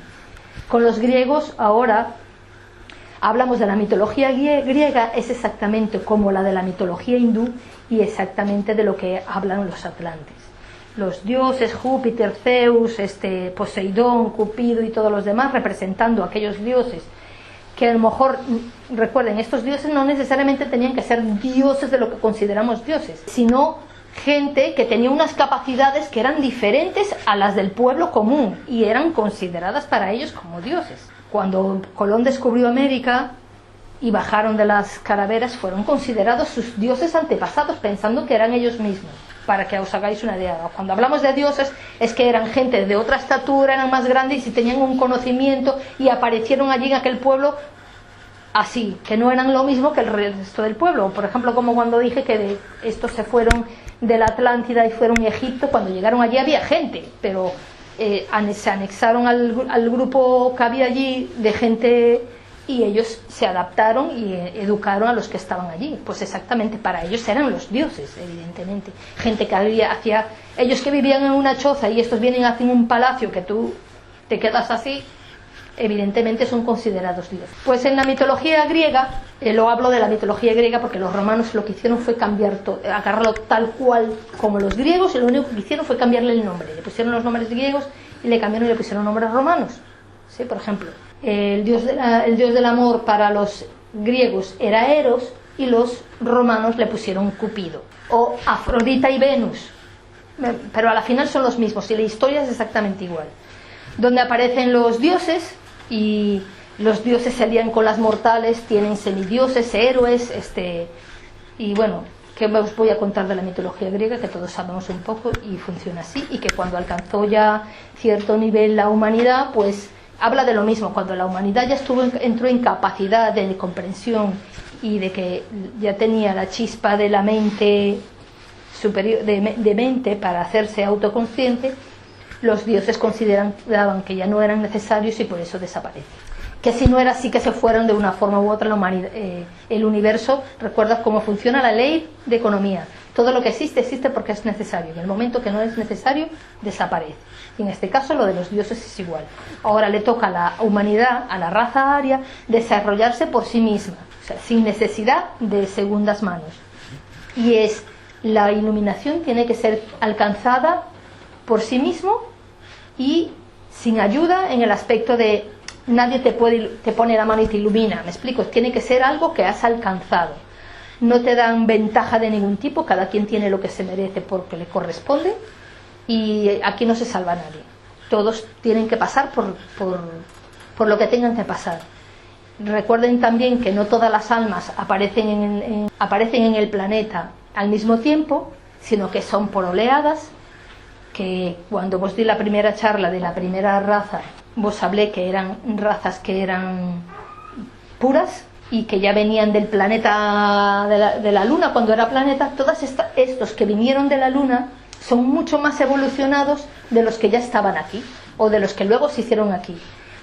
Con los griegos, ahora hablamos de la mitología griega, es exactamente como la de la mitología hindú y exactamente de lo que hablan los atlantes. Los dioses, Júpiter, Zeus, Poseidón, Cupido y todos los demás, representando a aquellos dioses que a lo mejor, recuerden, estos dioses no necesariamente tenían que ser dioses de lo que consideramos dioses, sino gente que tenía unas capacidades que eran diferentes a las del pueblo común y eran consideradas para ellos como dioses. Cuando Colón descubrió América y bajaron de las calaveras, fueron considerados sus dioses antepasados, pensando que eran ellos mismos, para que os hagáis una idea. Cuando hablamos de dioses, es que eran gente de otra estatura, eran más grandes y tenían un conocimiento y aparecieron allí en aquel pueblo así, que no eran lo mismo que el resto del pueblo. Por ejemplo, como cuando dije que estos se fueron de la Atlántida y fueron a Egipto, cuando llegaron allí había gente, pero se anexaron al grupo que había allí de gente y ellos se adaptaron y educaron a los que estaban allí. Pues exactamente, para ellos eran los dioses, evidentemente. Gente que ellos que vivían en una choza y estos vienen hacia un palacio que tú te quedas así, evidentemente son considerados dioses. Pues en la mitología griega, lo hablo de la mitología griega porque los romanos lo que hicieron fue agarrarlo tal cual como los griegos, y lo único que hicieron fue cambiarle el nombre. Le pusieron los nombres griegos y le cambiaron y le pusieron nombres romanos, ¿sí? Por ejemplo, el dios del amor para los griegos era Eros y los romanos le pusieron Cupido, o Afrodita y Venus, pero a la final son los mismos y la historia es exactamente igual, donde aparecen los dioses, y los dioses se alían con las mortales, tienen semidioses, héroes, y bueno, que os voy a contar de la mitología griega, que todos sabemos un poco, y funciona así, y que cuando alcanzó ya cierto nivel la humanidad, pues habla de lo mismo. Cuando la humanidad ya entró en capacidad de comprensión y de que ya tenía la chispa de la mente superior, de mente para hacerse autoconsciente, los dioses consideraban que ya no eran necesarios y por eso desaparecen. Que si no era así, que se fueron de una forma u otra la humanidad, el universo. Recuerda cómo funciona la ley de economía. Todo lo que existe porque es necesario, y en el momento que no es necesario, desaparece. Y en este caso lo de los dioses es igual. Ahora le toca a la humanidad, a la raza aria, desarrollarse por sí misma. o sea, sin necesidad de segundas manos. Y la iluminación tiene que ser alcanzada por sí mismo y sin ayuda, en el aspecto de nadie te pone la mano y te ilumina, ¿me explico? Tiene que ser algo que has alcanzado. No te dan ventaja de ningún tipo, cada quien tiene lo que se merece porque le corresponde, y aquí no se salva nadie. Todos tienen que pasar por lo que tengan que pasar. Recuerden también que no todas las almas aparecen en el planeta al mismo tiempo, sino que son por oleadas, que cuando vos di la primera charla de la primera raza, vos hablé que eran razas que eran puras y que ya venían del planeta de la Luna cuando era planeta. Todos estos que vinieron de la Luna son mucho más evolucionados de los que ya estaban aquí o de los que luego se hicieron aquí.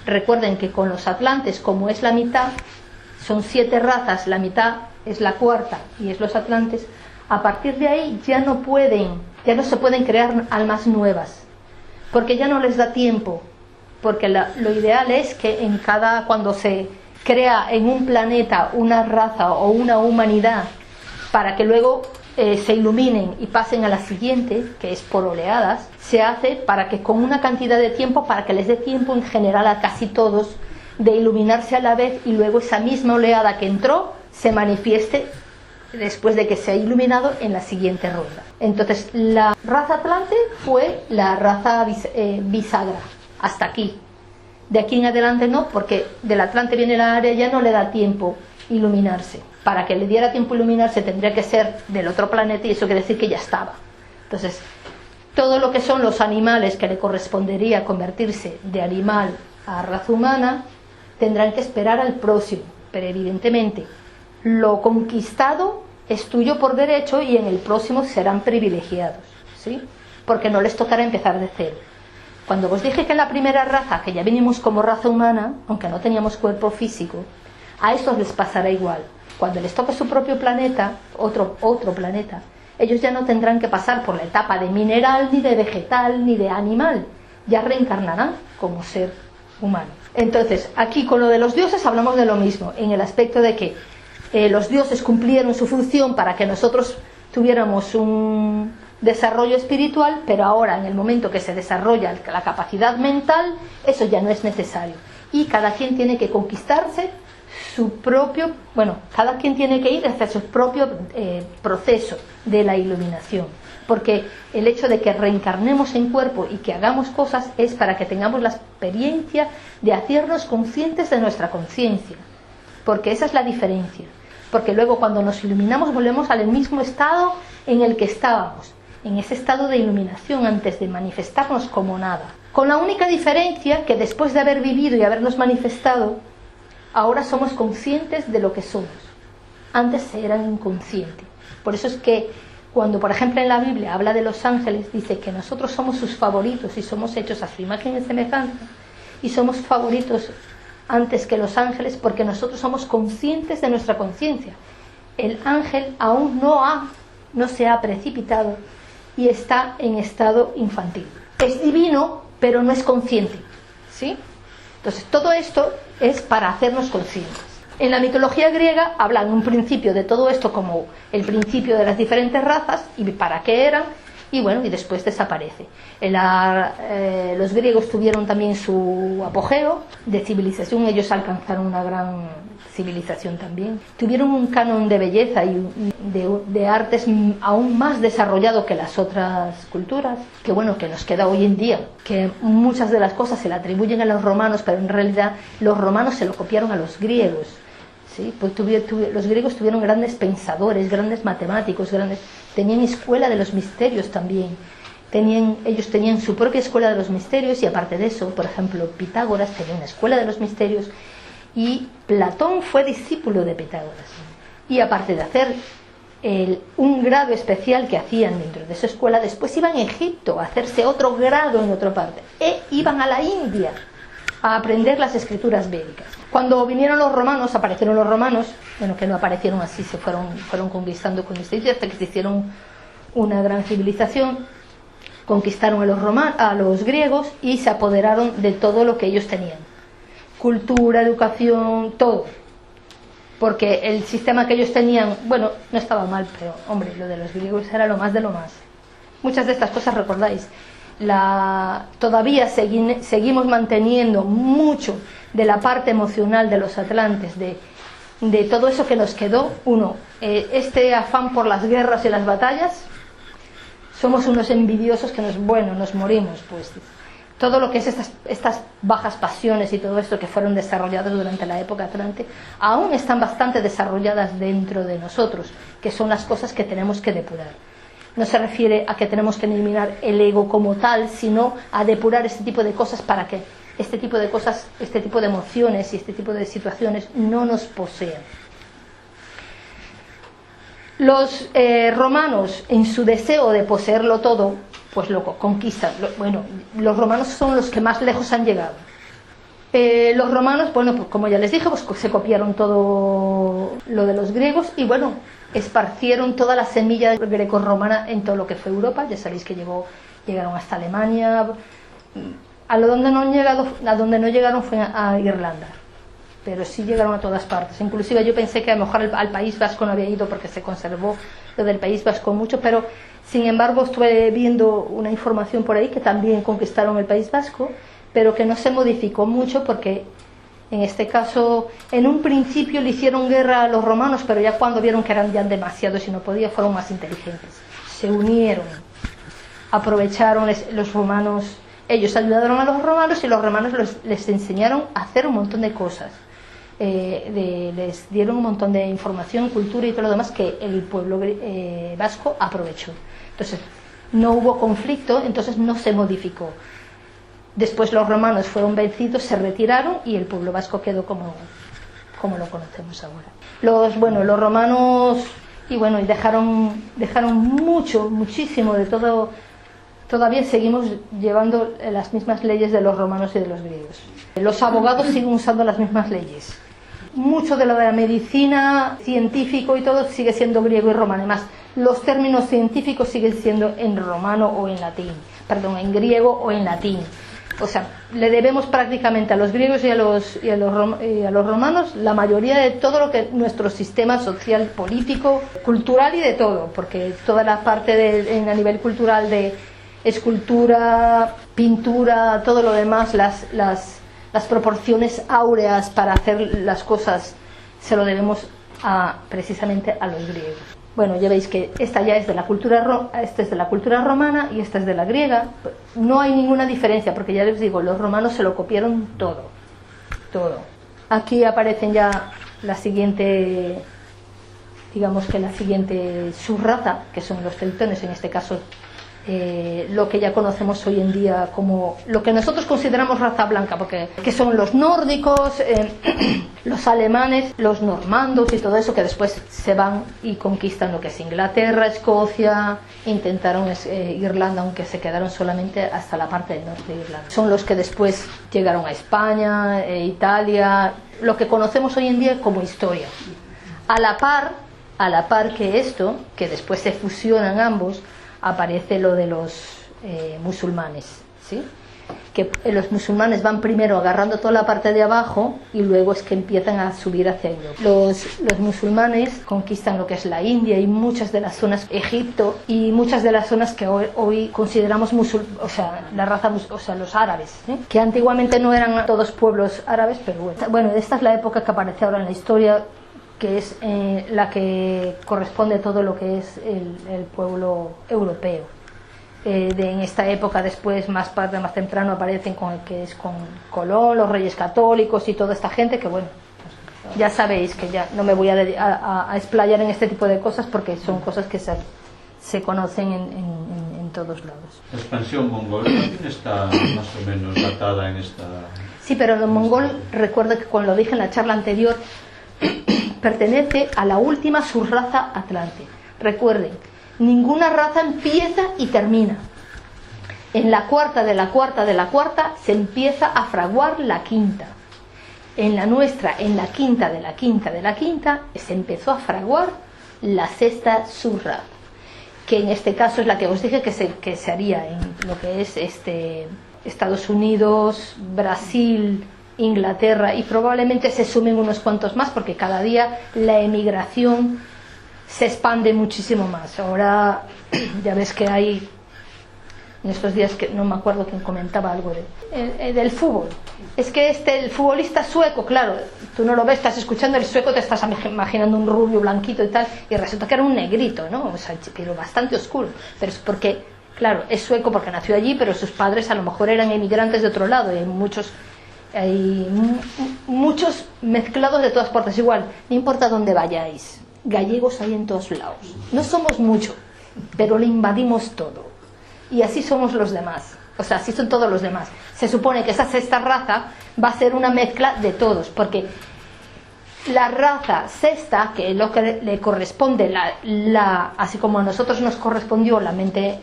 Recuerden que con los atlantes, como es la mitad, son 7 razas, la mitad es la cuarta y es los atlantes. A partir de ahí ya no se pueden crear almas nuevas, porque ya no les da tiempo, porque lo ideal es que cuando se crea en un planeta una raza o una humanidad, para que luego se iluminen y pasen a la siguiente, que es por oleadas, se hace para que con una cantidad de tiempo, para que les dé tiempo en general a casi todos de iluminarse a la vez, y luego esa misma oleada que entró se manifieste después de que se ha iluminado en la siguiente ronda. Entonces la raza Atlante fue la raza bisagra hasta aquí. De aquí en adelante no, porque del Atlante viene la área, ya no le da tiempo iluminarse. Para que le diera tiempo iluminarse tendría que ser del otro planeta, y eso quiere decir que ya estaba. Entonces todo lo que son los animales que le correspondería convertirse de animal a raza humana tendrán que esperar al próximo, pero evidentemente lo conquistado es tuyo por derecho y en el próximo serán privilegiados, ¿sí? Porque no les tocará empezar de cero. Cuando os dije que en la primera raza, que ya vinimos como raza humana, aunque no teníamos cuerpo físico, a estos les pasará igual. Cuando les toque su propio planeta, otro planeta, ellos ya no tendrán que pasar por la etapa de mineral, ni de vegetal, ni de animal. Ya reencarnarán como ser humano. Entonces, aquí con lo de los dioses hablamos de lo mismo, en el aspecto de que los dioses cumplieron su función para que nosotros tuviéramos un desarrollo espiritual, pero ahora en el momento que se desarrolla la capacidad mental, eso ya no es necesario, y cada quien tiene que conquistarse cada quien tiene que ir hacia su propio proceso de la iluminación, porque el hecho de que reencarnemos en cuerpo y que hagamos cosas es para que tengamos la experiencia de hacernos conscientes de nuestra conciencia, porque esa es la diferencia. Porque luego cuando nos iluminamos volvemos al mismo estado en el que estábamos, en ese estado de iluminación antes de manifestarnos como nada, con la única diferencia que después de haber vivido y habernos manifestado, ahora somos conscientes de lo que somos. Antes eran inconscientes. Por eso es que cuando por ejemplo en la Biblia habla de los ángeles, dice que nosotros somos sus favoritos y somos hechos a su imagen y semejanza, y somos favoritos antes que los ángeles porque nosotros somos conscientes de nuestra conciencia. El ángel aún no se ha precipitado y está en estado infantil. Es divino, pero no es consciente, ¿sí? Entonces todo esto es para hacernos conscientes. En la mitología griega hablan un principio de todo esto como el principio de las diferentes razas y para qué eran, y después desaparece. Los griegos tuvieron también su apogeo de civilización, ellos alcanzaron una gran civilización también. Tuvieron un canon de belleza y de artes aún más desarrollado que las otras culturas, que nos queda hoy en día, que muchas de las cosas se le atribuyen a los romanos, pero en realidad los romanos se lo copiaron a los griegos. ¿Sí? Pues los griegos tuvieron grandes pensadores, grandes matemáticos, tenían escuela de los misterios también. Ellos tenían su propia escuela de los misterios, y aparte de eso, por ejemplo, Pitágoras tenía una escuela de los misterios, y Platón fue discípulo de Pitágoras. Y aparte de hacer un grado especial que hacían dentro de esa escuela, después iban a Egipto a hacerse otro grado en otra parte, e iban a la India a aprender las escrituras védicas. Cuando vinieron los romanos, aparecieron los romanos, que no aparecieron así, se fueron conquistando hasta que se hicieron una gran civilización, conquistaron a los griegos y se apoderaron de todo lo que ellos tenían, cultura, educación, todo, porque el sistema que ellos tenían, bueno, no estaba mal, pero hombre, lo de los griegos era lo más de lo más. Muchas de estas cosas, recordáis, todavía seguimos manteniendo mucho de la parte emocional de los atlantes, de todo eso que nos quedó. Este afán por las guerras y las batallas. Somos unos envidiosos que nos morimos, pues. Todo lo que es estas bajas pasiones y todo esto que fueron desarrolladas durante la época atlante, aún están bastante desarrolladas dentro de nosotros, que son las cosas que tenemos que depurar. No se refiere a que tenemos que eliminar el ego como tal, sino a depurar este tipo de cosas para que este tipo de cosas, este tipo de emociones y este tipo de situaciones no nos posean. Los romanos, en su deseo de poseerlo todo, pues lo conquistan. Los romanos son los que más lejos han llegado. Los romanos, pues como ya les dije, pues se copiaron todo lo de los griegos y esparcieron toda la semilla grecorromana en todo lo que fue Europa. Ya sabéis que llegaron hasta Alemania. A donde no llegaron fue a Irlanda, pero sí llegaron a todas partes. Inclusive yo pensé que a lo mejor al País Vasco no había ido porque se conservó lo del País Vasco mucho, pero sin embargo estuve viendo una información por ahí que también conquistaron el País Vasco, pero que no se modificó mucho porque en este caso en un principio le hicieron guerra a los romanos, pero ya cuando vieron que eran ya demasiados y no podían, fueron más inteligentes, se unieron, aprovecharon los romanos. Ellos ayudaron a los romanos y los romanos les enseñaron a hacer un montón de cosas. Les dieron un montón de información, cultura y todo lo demás que el pueblo vasco aprovechó. Entonces no hubo conflicto, entonces no se modificó. Después los romanos fueron vencidos, se retiraron y el pueblo vasco quedó como lo conocemos ahora. Los romanos y dejaron muchísimo de todo. Todavía seguimos llevando las mismas leyes de los romanos y de los griegos. Los abogados siguen usando las mismas leyes. Mucho de lo de la medicina, científico y todo sigue siendo griego y romano. Además, los términos científicos siguen siendo en romano o en latín. Perdón, en griego o en latín. O sea, le debemos prácticamente a los griegos y a los romanos la mayoría de todo lo que nuestro sistema social, político, cultural y de todo. Porque toda la parte a nivel cultural de escultura, pintura, todo lo demás, las proporciones áureas para hacer las cosas, se lo debemos precisamente a los griegos. Ya veis que esta es de la cultura romana y esta es de la griega. No hay ninguna diferencia porque ya les digo, los romanos se lo copiaron todo. Aquí aparecen ya la siguiente subraza, que son los teutones, en este caso lo que ya conocemos hoy en día como lo que nosotros consideramos raza blanca, que son los nórdicos, los alemanes, los normandos y todo eso, que después se van y conquistan lo que es Inglaterra, Escocia, intentaron Irlanda, aunque se quedaron solamente hasta la parte del norte de Irlanda. Son los que después llegaron a España, Italia, lo que conocemos hoy en día como historia. A la par que esto, que después se fusionan ambos, aparece lo de los musulmanes, ¿sí? Que los musulmanes van primero agarrando toda la parte de abajo y luego es que empiezan a subir hacia Europa. Los musulmanes conquistan lo que es la India y muchas de las zonas, Egipto y muchas de las zonas que hoy consideramos la raza, los árabes, ¿sí? Que antiguamente no eran todos pueblos árabes, pero esta es la época que aparece ahora en la historia, que es la que corresponde a todo lo que es el pueblo europeo. En esta época después, más temprano, aparecen con Colón, los reyes católicos y toda esta gente que ya sabéis que ya no me voy a explayar en este tipo de cosas porque son cosas que se conocen en todos lados. La expansión mongol también está más o menos datada en esta... Sí, pero el mongol, recuerdo que cuando lo dije en la charla anterior, pertenece a la última subraza atlante. Recuerden, ninguna raza empieza y termina. En la cuarta de la cuarta se empieza a fraguar la quinta. En la nuestra, en la quinta de la quinta, se empezó a fraguar la sexta subraza, que en este caso es la que os dije que se haría en lo que es Estados Unidos, Brasil, Inglaterra, y probablemente se sumen unos cuantos más, porque cada día la emigración se expande muchísimo más. Ahora ya ves que hay, en estos días, que no me acuerdo quién comentaba algo del fútbol. Es que el futbolista sueco, claro, tú no lo ves, estás escuchando el sueco, te estás imaginando un rubio blanquito y tal, y resulta que era un negrito, ¿no? O sea, pero bastante oscuro. Pero es porque, claro, es sueco porque nació allí, pero sus padres a lo mejor eran emigrantes de otro lado, y hay muchos mezclados de todas partes. Igual, no importa dónde vayáis, gallegos hay en todos lados. No somos mucho, pero le invadimos todo. Y así somos los demás. O sea, así son todos los demás. Se supone que esa sexta raza va a ser una mezcla de todos, porque la raza sexta, que es lo que le corresponde, así como a nosotros nos correspondió la mente,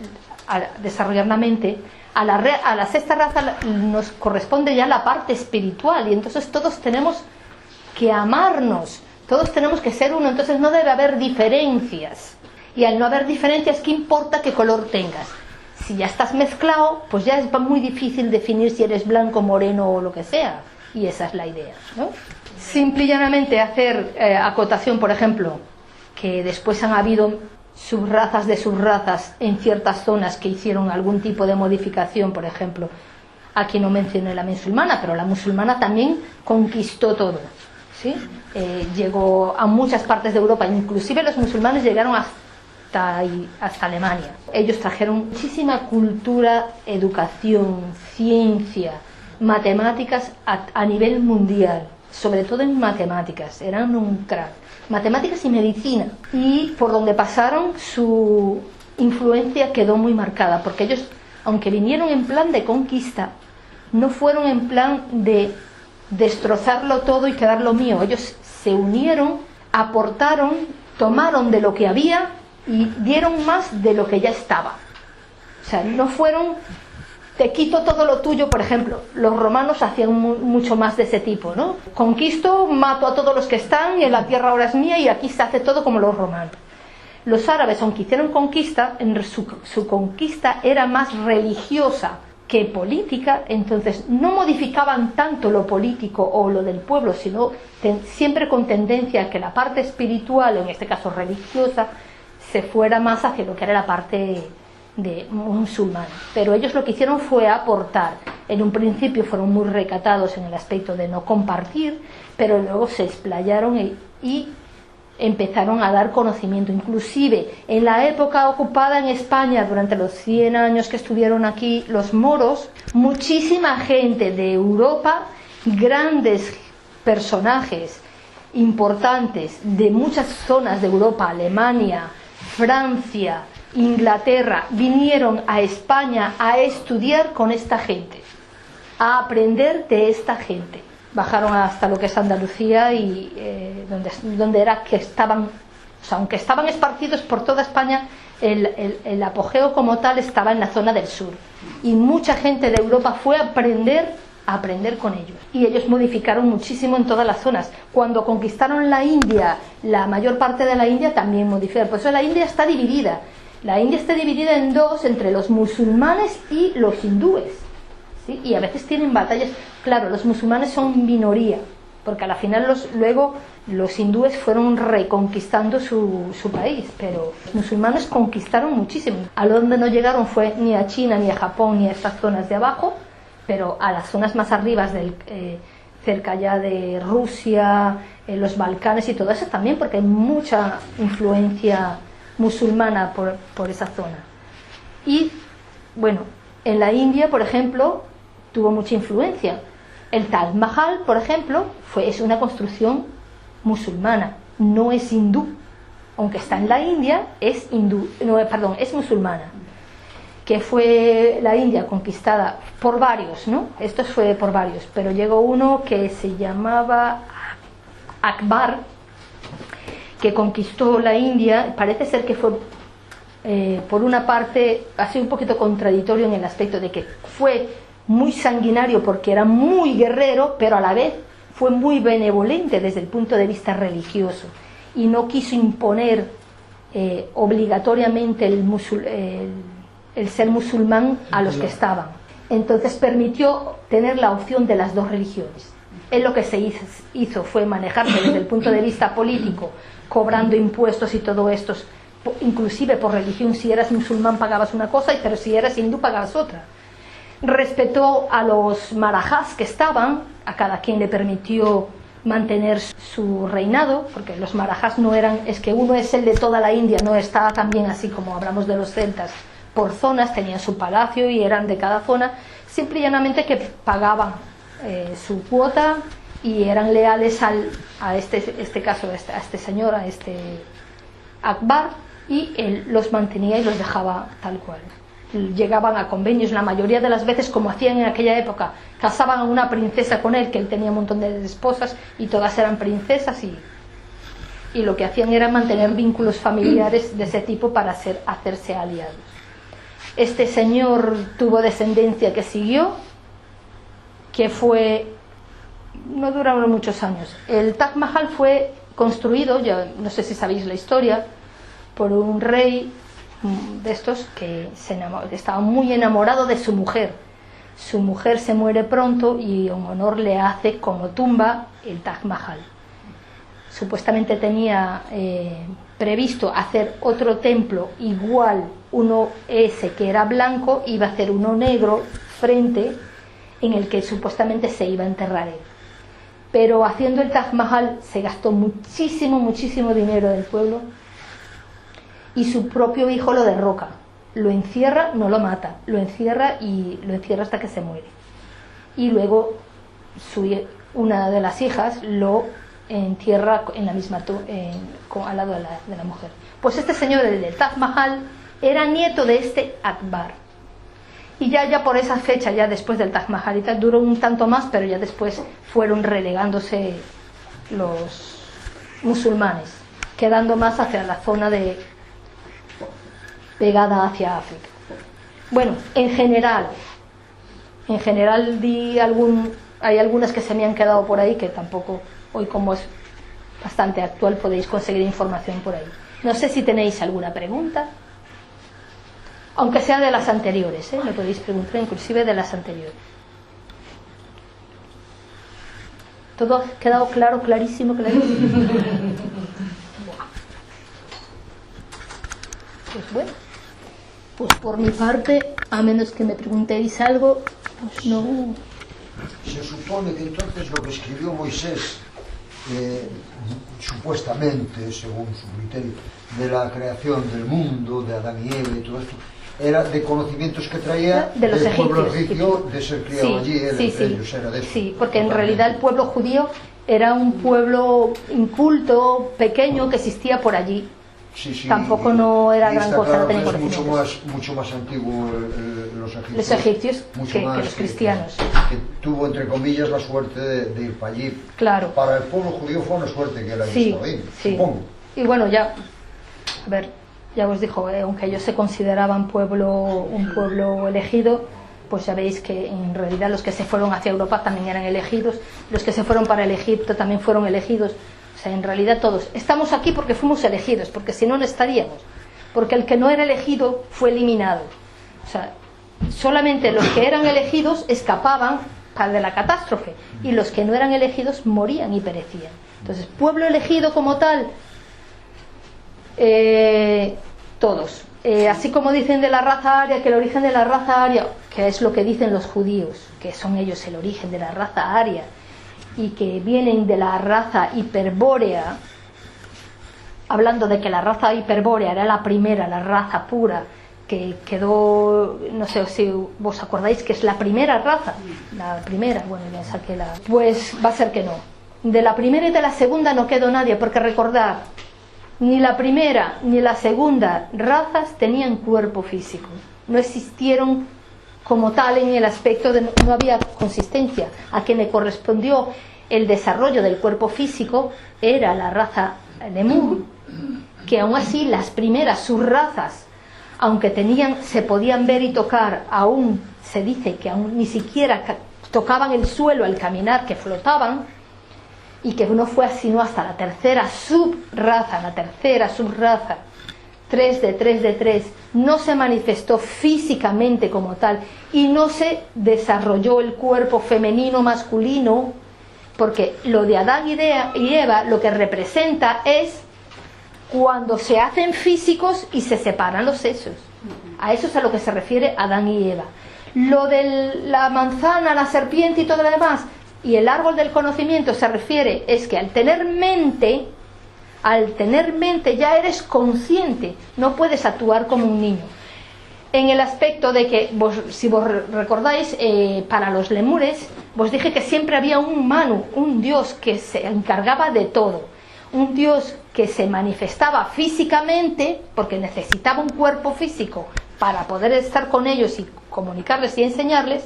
a desarrollar la mente, a la sexta raza nos corresponde ya la parte espiritual, y entonces todos tenemos que amarnos, todos tenemos que ser uno, entonces no debe haber diferencias. Y al no haber diferencias, ¿qué importa qué color tengas? Si ya estás mezclado, pues ya es muy difícil definir si eres blanco, moreno o lo que sea. Y esa es la idea, ¿no? Simple y llanamente hacer acotación, por ejemplo, que después han habido subrazas de subrazas en ciertas zonas que hicieron algún tipo de modificación. Por ejemplo, aquí no mencioné la musulmana, pero la musulmana también conquistó todo, ¿sí? Llegó a muchas partes de Europa, inclusive los musulmanes llegaron hasta Alemania. Ellos trajeron muchísima cultura, educación, ciencia, matemáticas a nivel mundial, sobre todo en matemáticas, eran un crack. Matemáticas y medicina. Y por donde pasaron, su influencia quedó muy marcada, porque ellos, aunque vinieron en plan de conquista, no fueron en plan de destrozarlo todo y quedar lo mío. Ellos se unieron, aportaron, tomaron de lo que había y dieron más de lo que ya estaba. O sea, no fueron, te quito todo lo tuyo. Por ejemplo, los romanos hacían mucho más de ese tipo, ¿no? Conquisto, mato a todos los que están, y la tierra ahora es mía, y aquí se hace todo como los romanos. Los árabes, aunque hicieron conquista, su conquista era más religiosa que política, entonces no modificaban tanto lo político o lo del pueblo, sino siempre con tendencia a que la parte espiritual, en este caso religiosa, se fuera más hacia lo que era la parte de musulmana. Pero ellos lo que hicieron fue aportar. En un principio fueron muy recatados en el aspecto de no compartir, pero luego se explayaron y empezaron a dar conocimiento. Inclusive en la época ocupada en España, durante los 100 años que estuvieron aquí los moros, muchísima gente de Europa, grandes personajes importantes de muchas zonas de Europa, Alemania, Francia, Inglaterra, vinieron a España a estudiar con esta gente, a aprender de esta gente. Bajaron hasta lo que es Andalucía, y donde era que estaban, o sea, aunque estaban esparcidos por toda España, el apogeo como tal estaba en la zona del sur, y mucha gente de Europa fue a aprender con ellos, y ellos modificaron muchísimo en todas las zonas. Cuando conquistaron la India, la mayor parte de la India también modificaron. Por eso la India está dividida. La India está dividida en dos, entre los musulmanes y los hindúes, ¿sí? Y a veces tienen batallas. Claro, los musulmanes son minoría, porque a la final luego los hindúes fueron reconquistando su país, pero los musulmanes conquistaron muchísimo. A donde no llegaron fue ni a China, ni a Japón, ni a estas zonas de abajo, pero a las zonas más arriba, cerca ya de Rusia, los Balcanes y todo eso también, porque hay mucha influencia musulmana por esa zona. Y bueno, en la India, por ejemplo, tuvo mucha influencia. El Taj Mahal, por ejemplo, es una construcción musulmana, no es hindú. Aunque está en la India, es musulmana. Que fue la India conquistada por varios, ¿no? Esto fue por varios, pero llegó uno que se llamaba Akbar, que conquistó la India. Parece ser que fue, por una parte, ha sido un poquito contradictorio en el aspecto de que fue muy sanguinario porque era muy guerrero, pero a la vez fue muy benevolente desde el punto de vista religioso, y no quiso imponer obligatoriamente el ser musulmán a los que estaban. Entonces permitió tener la opción de las dos religiones. Él lo que se hizo fue manejarse desde el punto de vista político, cobrando impuestos y todo esto, inclusive por religión. Si eras musulmán pagabas una cosa, pero si eras hindú pagabas otra. Respetó a los marajás que estaban, a cada quien le permitió mantener su reinado, porque los marajás no eran, es que uno es el de toda la India, no está también así como hablamos de los celtas, por zonas, tenían su palacio y eran de cada zona, simple y llanamente que pagaban su cuota y eran leales a este caso, a este señor, a este Akbar, y él los mantenía y los dejaba tal cual. Llegaban a convenios, la mayoría de las veces, como hacían en aquella época, casaban a una princesa con él, que él tenía un montón de esposas y todas eran princesas, y lo que hacían era mantener vínculos familiares de ese tipo para hacerse aliados. Este señor tuvo descendencia que siguió, que no duraron muchos años. El Taj Mahal fue construido, ya no sé si sabéis la historia, por un rey de estos que estaba muy enamorado de su mujer. Su mujer se muere pronto y en honor le hace como tumba el Taj Mahal. Supuestamente tenía previsto hacer otro templo igual, uno ese que era blanco, iba a hacer uno negro frente, en el que supuestamente se iba a enterrar él. Pero haciendo el Taj Mahal se gastó muchísimo dinero del pueblo, y su propio hijo lo derroca, lo encierra, no lo mata, lo encierra hasta que se muere. Y luego una de las hijas lo entierra en la misma al lado de la mujer. Pues este señor, el del Taj Mahal, era nieto de este Akbar. Y ya por esa fecha, ya después del Taj Mahal y tal, duró un tanto más, pero ya después fueron relegándose los musulmanes, quedando más hacia la zona pegada hacia África. Bueno, en general hay algunas que se me han quedado por ahí, que tampoco, hoy como es bastante actual, podéis conseguir información por ahí. No sé si tenéis alguna pregunta, aunque sea de las anteriores, me podéis preguntar inclusive de las anteriores. ¿Todo ha quedado claro, clarísimo? Pues bueno, pues por mi parte, a menos que me preguntéis algo, pues no. Se supone que entonces lo que escribió Moisés, supuestamente, según su criterio, de la creación del mundo, de Adán y Eva y todo esto, era de conocimientos que traía de los del pueblo egipcios, egipcio, de ser criado allí, ellos era de eso. Sí, porque en realidad el pueblo judío era un pueblo inculto, pequeño, que existía por allí. Sí, tampoco no era gran cosa, no tenía conocimientos. Mucho más antiguo los egipcios que los cristianos. Que tuvo, entre comillas, la suerte de ir para allí. Claro. Para el pueblo judío fue una suerte que él haya estado ahí, supongo. Y bueno, ya os dijo, aunque ellos se consideraban un pueblo elegido, pues ya veis que en realidad los que se fueron hacia Europa también eran elegidos, los que se fueron para el Egipto también fueron elegidos. O sea, en realidad todos estamos aquí porque fuimos elegidos, porque si no, no estaríamos, porque el que no era elegido fue eliminado. O sea, solamente los que eran elegidos escapaban de la catástrofe, y los que no eran elegidos morían y perecían. Entonces, pueblo elegido como tal, todos. Así como dicen de la raza aria, que el origen de la raza aria, que es lo que dicen los judíos, que son ellos el origen de la raza aria, y que vienen de la raza hiperbórea, hablando de que la raza hiperbórea era la primera, la raza pura, que quedó, no sé si vos acordáis que es la primera raza, la primera, bueno, ya saqué pues va a ser que no. De la primera y de la segunda no quedó nadie, porque recordad, ni la primera ni la segunda razas tenían cuerpo físico, no existieron como tal en el aspecto de no había consistencia. A quien le correspondió el desarrollo del cuerpo físico era la raza Lemur, que aún así las primeras subrazas, aunque se podían ver y tocar, aún se dice que aún ni siquiera tocaban el suelo al caminar, que flotaban, y que no fue sino hasta la tercera subraza, 3 de 3, no se manifestó físicamente como tal, y no se desarrolló el cuerpo femenino masculino porque lo de Adán y Eva lo que representa es cuando se hacen físicos y se separan los sexos. A eso es a lo que se refiere Adán y Eva. Lo de la manzana, la serpiente y todo lo demás, y el árbol del conocimiento se refiere, es que al tener mente ya eres consciente, no puedes actuar como un niño. En el aspecto de que, si vos recordáis, para los lemures, vos dije que siempre había un Manu, un dios que se encargaba de todo, un dios que se manifestaba físicamente, porque necesitaba un cuerpo físico para poder estar con ellos y comunicarles y enseñarles,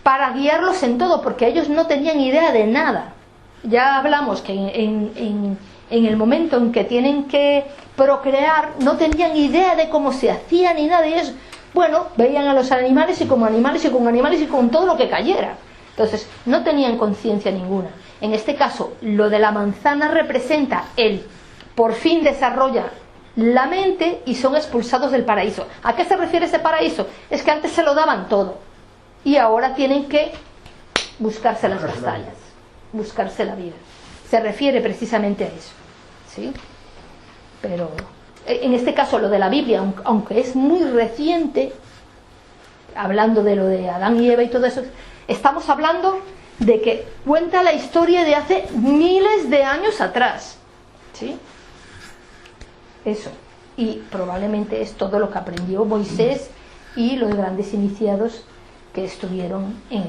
para guiarlos en todo, porque ellos no tenían idea de nada. Ya hablamos que en el momento en que tienen que procrear, no tenían idea de cómo se hacía ni nada, y ellos, bueno, veían a los animales y como animales y con animales y con todo lo que cayera. Entonces, no tenían conciencia ninguna. En este caso, lo de la manzana representa por fin desarrolla la mente y son expulsados del paraíso. ¿A qué se refiere ese paraíso? Es que antes se lo daban todo y ahora tienen que buscarse las batallas, buscarse la vida. Se refiere precisamente a eso, ¿sí? Pero en este caso lo de la Biblia, aunque es muy reciente, hablando de lo de Adán y Eva y todo eso, estamos hablando de que cuenta la historia de hace miles de años atrás, ¿sí? Eso. Y probablemente es todo lo que aprendió Moisés y los grandes iniciados que estuvieron en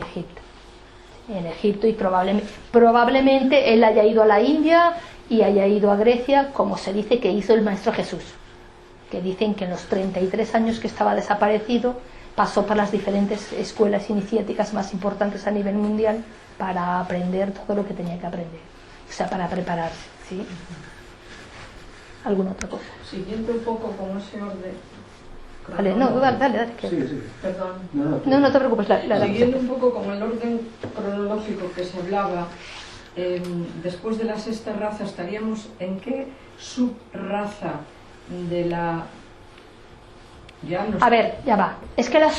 Egipto, y probablemente él haya ido a la India y haya ido a Grecia, como se dice que hizo el Maestro Jesús, que dicen que en los 33 años que estaba desaparecido pasó por las diferentes escuelas iniciáticas más importantes a nivel mundial para aprender todo lo que tenía que aprender, o sea, para prepararse, ¿sí? ¿Alguna otra cosa? Siguiendo un poco con ese orden. Vale, no, dale. Sí. Perdón. No te preocupes. Siguiendo un poco con el orden cronológico que se hablaba, después de la sexta raza, ¿estaríamos en qué subraza de la...? A ver, ya va. Es que la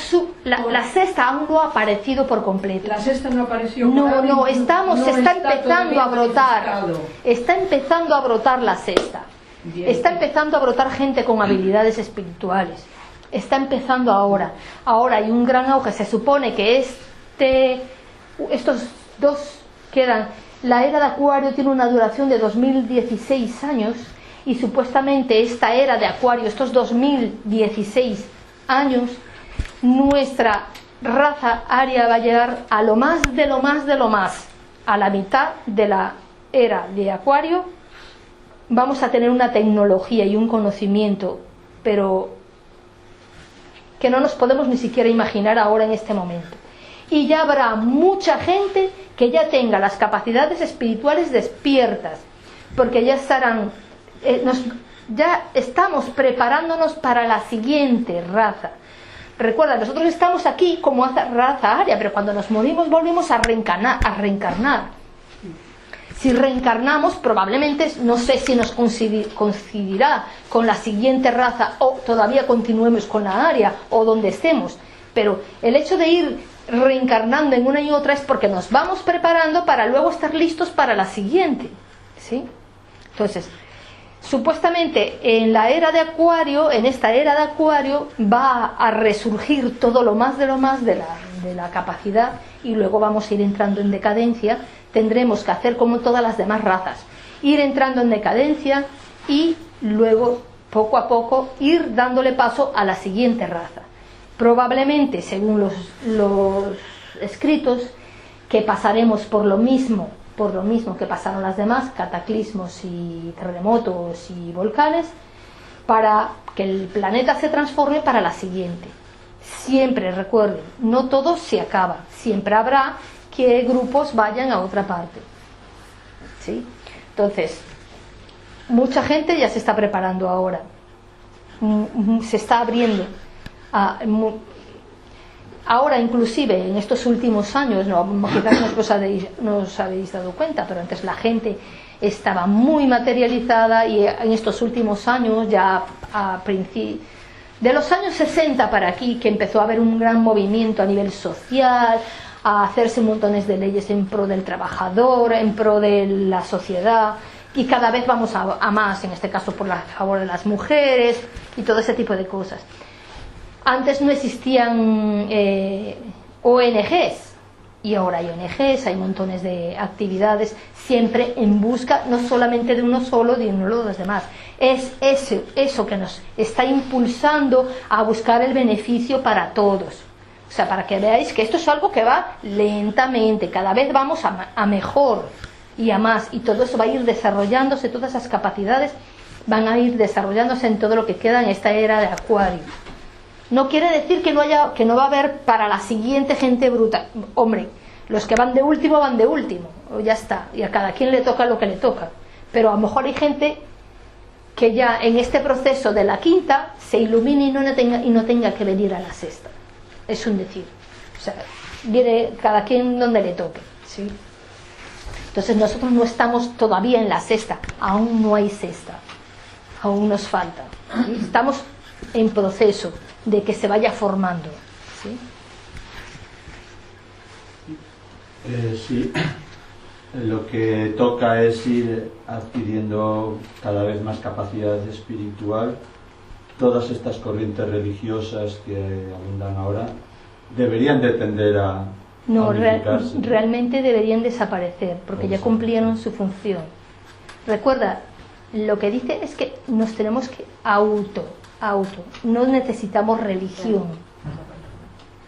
sexta aún no ha aparecido por completo. La sexta no apareció. No, está empezando a brotar. Está empezando a brotar la sexta. Bien. Está empezando a brotar gente con habilidades espirituales. Está empezando ahora. Ahora hay un gran auge. Se supone que estos dos quedan. La era de Acuario tiene una duración de 2016 años. Y supuestamente esta era de Acuario, estos 2016 años, nuestra raza aria va a llegar a lo más de lo más de lo más, a la mitad de la era de Acuario. Vamos a tener una tecnología y un conocimiento, pero que no nos podemos ni siquiera imaginar ahora en este momento. Y ya habrá mucha gente que ya tenga las capacidades espirituales despiertas, porque ya estarán... ya estamos preparándonos para la siguiente raza. Recuerda, nosotros estamos aquí como raza aria, pero cuando nos morimos volvemos a reencarnar. Si reencarnamos, probablemente, no sé si nos coincidirá con la siguiente raza o todavía continuemos con la aria o donde estemos, pero el hecho de ir reencarnando en una y otra es porque nos vamos preparando para luego estar listos para la siguiente, ¿sí? Entonces, supuestamente en la era de Acuario, en esta era de Acuario, va a resurgir todo lo más de la capacidad, y luego vamos a ir entrando en decadencia. Tendremos que hacer como todas las demás razas, ir entrando en decadencia y luego poco a poco ir dándole paso a la siguiente raza. Probablemente, según los escritos, que pasaremos por lo mismo que pasaron las demás, cataclismos y terremotos y volcanes, para que el planeta se transforme para la siguiente. Siempre recuerden, no todo se acaba, siempre habrá que grupos vayan a otra parte, ¿sí? Entonces, mucha gente ya se está preparando ahora, se está abriendo ahora, inclusive en estos últimos años, quizás no os habéis dado cuenta, pero antes la gente estaba muy materializada, y en estos últimos años, ya de los años 60 para aquí, que empezó a haber un gran movimiento a nivel social, a hacerse montones de leyes en pro del trabajador, en pro de la sociedad, y cada vez vamos a más, en este caso por a favor de las mujeres y todo ese tipo de cosas. Antes no existían ONGs, y ahora hay ONGs, hay montones de actividades, siempre en busca no solamente de uno solo, de uno de los demás. Es eso que nos está impulsando a buscar el beneficio para todos. O sea, para que veáis que esto es algo que va lentamente, cada vez vamos a mejor y a más, y todo eso va a ir desarrollándose, todas esas capacidades van a ir desarrollándose en todo lo que queda en esta era de Acuario. No quiere decir que no va a haber para la siguiente gente bruta. Hombre, los que van de último, ya está, y a cada quien le toca lo que le toca. Pero a lo mejor hay gente que ya en este proceso de la quinta se ilumine y no tenga que venir a la sexta. Es un decir. O sea, viene cada quien donde le toque, ¿sí? Entonces nosotros no estamos todavía en la sexta, aún no hay sexta, aún nos falta, ¿sí? Estamos en proceso de que se vaya formando, ¿sí? Sí, lo que toca es ir adquiriendo cada vez más capacidad espiritual. Todas estas corrientes religiosas que abundan ahora deberían de tender a unificarse. Realmente deberían desaparecer, porque ya cumplieron su función. Recuerda, lo que dice es que nos tenemos que no necesitamos religión.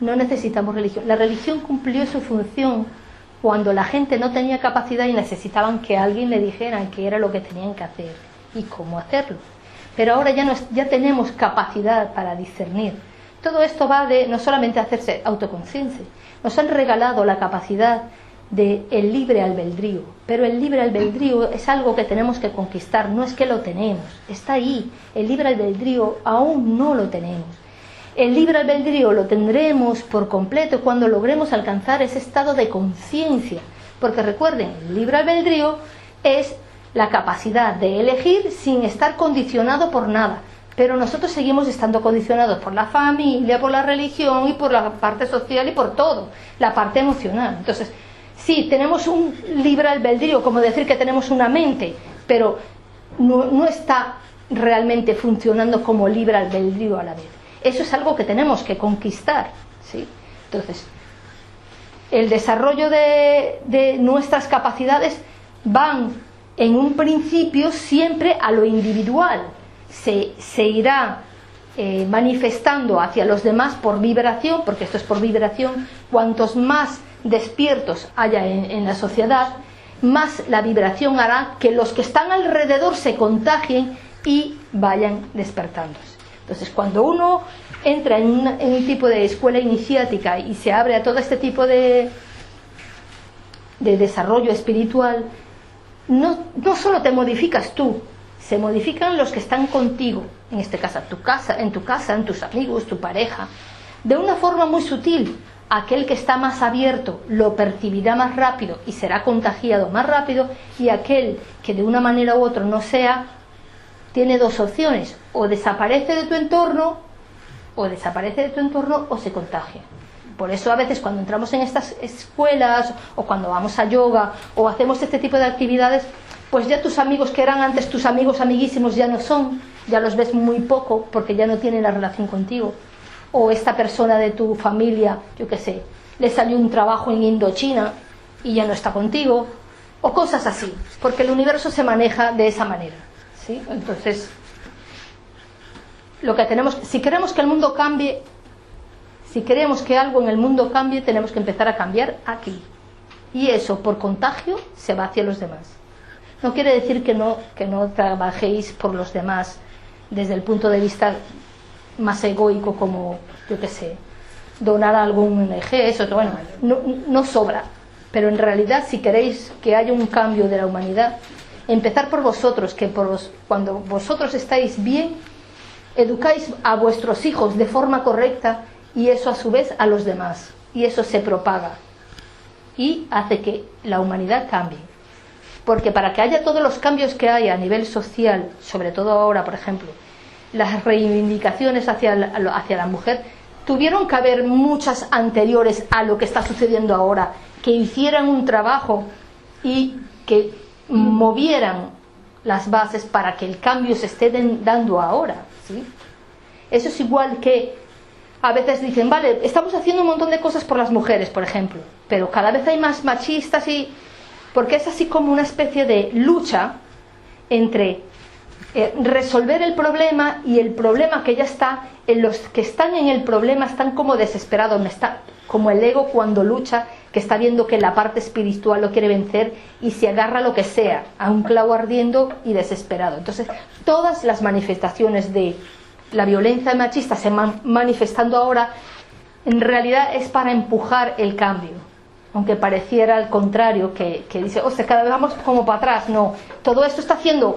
No necesitamos religión. La religión cumplió su función cuando la gente no tenía capacidad y necesitaban que alguien le dijera qué era lo que tenían que hacer y cómo hacerlo. Pero ahora ya tenemos capacidad para discernir. Todo esto va de no solamente hacerse autoconciencia. Nos han regalado la capacidad del libre albedrío, pero el libre albedrío es algo que tenemos que conquistar, no es que lo tenemos, está ahí. El libre albedrío aún no lo tenemos. El libre albedrío lo tendremos por completo cuando logremos alcanzar ese estado de conciencia, porque recuerden, el libre albedrío es la capacidad de elegir sin estar condicionado por nada, pero nosotros seguimos estando condicionados por la familia, por la religión y por la parte social y por todo, la parte emocional. Entonces, sí, tenemos un libre albedrío, como decir que tenemos una mente, pero no está realmente funcionando como libre albedrío a la vez. Eso es algo que tenemos que conquistar, ¿sí? Entonces, el desarrollo de nuestras capacidades van en un principio siempre a lo individual. Se irá manifestando hacia los demás por vibración, porque esto es por vibración. Cuantos más despiertos haya en la sociedad, más la vibración hará que los que están alrededor se contagien y vayan despertándose. Entonces, cuando uno entra en un tipo de escuela iniciática y se abre a todo este tipo de desarrollo espiritual, no solo te modificas tú, se modifican los que están contigo, en este caso en tu casa, en tus amigos, tu pareja, de una forma muy sutil. Aquel que está más abierto lo percibirá más rápido y será contagiado más rápido, y aquel que de una manera u otra no sea, tiene dos opciones: o desaparece de tu entorno o se contagia. Por eso a veces cuando entramos en estas escuelas o cuando vamos a yoga o hacemos este tipo de actividades, pues ya tus amigos que eran antes tus amigos amiguísimos ya no son, ya los ves muy poco porque ya no tienen la relación contigo. O esta persona de tu familia, yo qué sé, le salió un trabajo en Indochina y ya no está contigo, o cosas así, porque el universo se maneja de esa manera, ¿sí? Entonces, lo que tenemos, si queremos que el mundo cambie, si queremos que algo en el mundo cambie, tenemos que empezar a cambiar aquí, y eso por contagio se va hacia los demás. No quiere decir que no trabajéis por los demás desde el punto de vista más egoico, como, yo qué sé, donar a algún ONG, eso, bueno, no sobra. Pero en realidad, si queréis que haya un cambio de la humanidad, empezar por vosotros, cuando vosotros estáis bien, educáis a vuestros hijos de forma correcta, y eso a su vez a los demás, y eso se propaga y hace que la humanidad cambie. Porque para que haya todos los cambios que hay a nivel social, sobre todo ahora, por ejemplo, las reivindicaciones hacia la mujer, tuvieron que haber muchas anteriores a lo que está sucediendo ahora, que hicieran un trabajo y que movieran las bases para que el cambio se esté dando ahora, ¿sí? Eso es igual que a veces dicen, vale, estamos haciendo un montón de cosas por las mujeres, por ejemplo, pero cada vez hay más machistas, y porque es así como una especie de lucha entre resolver el problema y el problema que ya está. En los que están en el problema están como desesperados, está como el ego cuando lucha, que está viendo que la parte espiritual lo quiere vencer y se agarra a lo que sea, a un clavo ardiendo y desesperado. Entonces todas las manifestaciones de la violencia machista se manifestando ahora, en realidad es para empujar el cambio, aunque pareciera al contrario, que dice, o sea, cada vez vamos como para atrás. No, todo esto está haciendo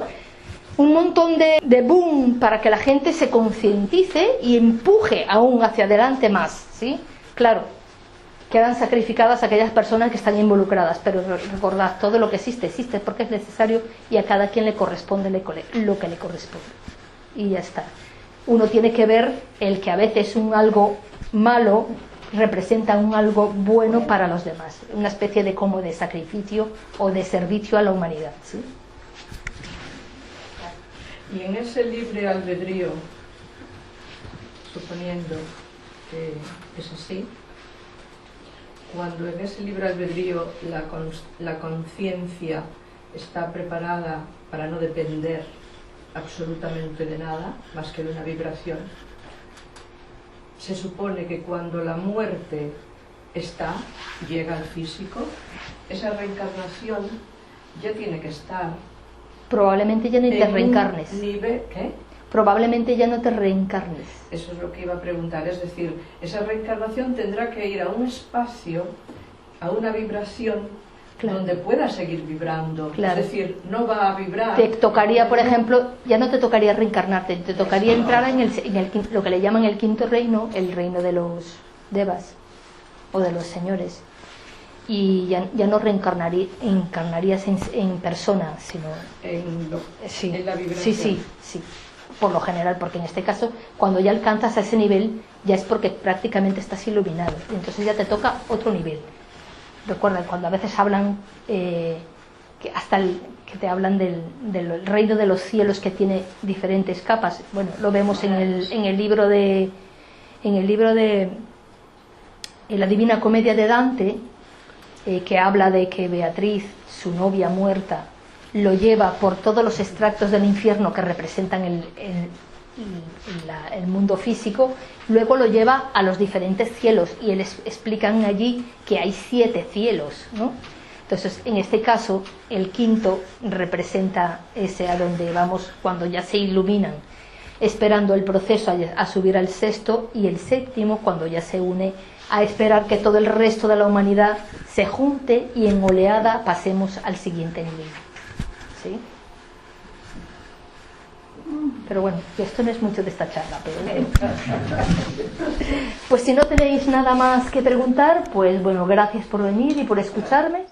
un montón de boom para que la gente se concientice y empuje aún hacia adelante más, ¿sí? Claro, quedan sacrificadas aquellas personas que están involucradas, pero recordad, todo lo que existe porque es necesario, y a cada quien le corresponde lo que le corresponde, y ya está. Uno tiene que ver el que a veces un algo malo representa un algo bueno para los demás, una especie de como de sacrificio o de servicio a la humanidad, ¿sí? Y en ese libre albedrío, suponiendo que es así, cuando en ese libre albedrío la conciencia está preparada para no depender absolutamente de nada, más que de una vibración, se supone que cuando la muerte llega al físico, esa reencarnación ya tiene que estar. Probablemente ya no te reencarnes. ¿Qué? Probablemente ya no te reencarnes. Eso es lo que iba a preguntar, es decir, esa reencarnación tendrá que ir a un espacio, a una vibración, claro, donde pueda seguir vibrando. Claro. Es decir, no va a vibrar. Te tocaría, por ejemplo, ya no te tocaría reencarnarte, te tocaría entrar en lo que le llaman el quinto reino, el reino de los devas o de los señores. Y ya no encarnarías en persona, sino en la vibración. Sí, por lo general, porque en este caso, cuando ya alcanzas a ese nivel, ya es porque prácticamente estás iluminado, y entonces ya te toca otro nivel. Recuerda, cuando a veces hablan, que te hablan del reino de los cielos, que tiene diferentes capas. Bueno, lo vemos en el libro de la Divina Comedia de Dante, que habla de que Beatriz, su novia muerta, lo lleva por todos los extractos del infierno que representan el mundo físico, luego lo lleva a los diferentes cielos, y les explican allí que hay 7 cielos, ¿no? Entonces, en este caso, el quinto representa ese a donde vamos cuando ya se iluminan, esperando el proceso a subir al sexto, y el séptimo cuando ya se une a esperar que todo el resto de la humanidad se junte y en oleada pasemos al siguiente nivel, ¿sí? Pero bueno, esto no es mucho de esta charla, pero pues si no tenéis nada más que preguntar, pues bueno, gracias por venir y por escucharme.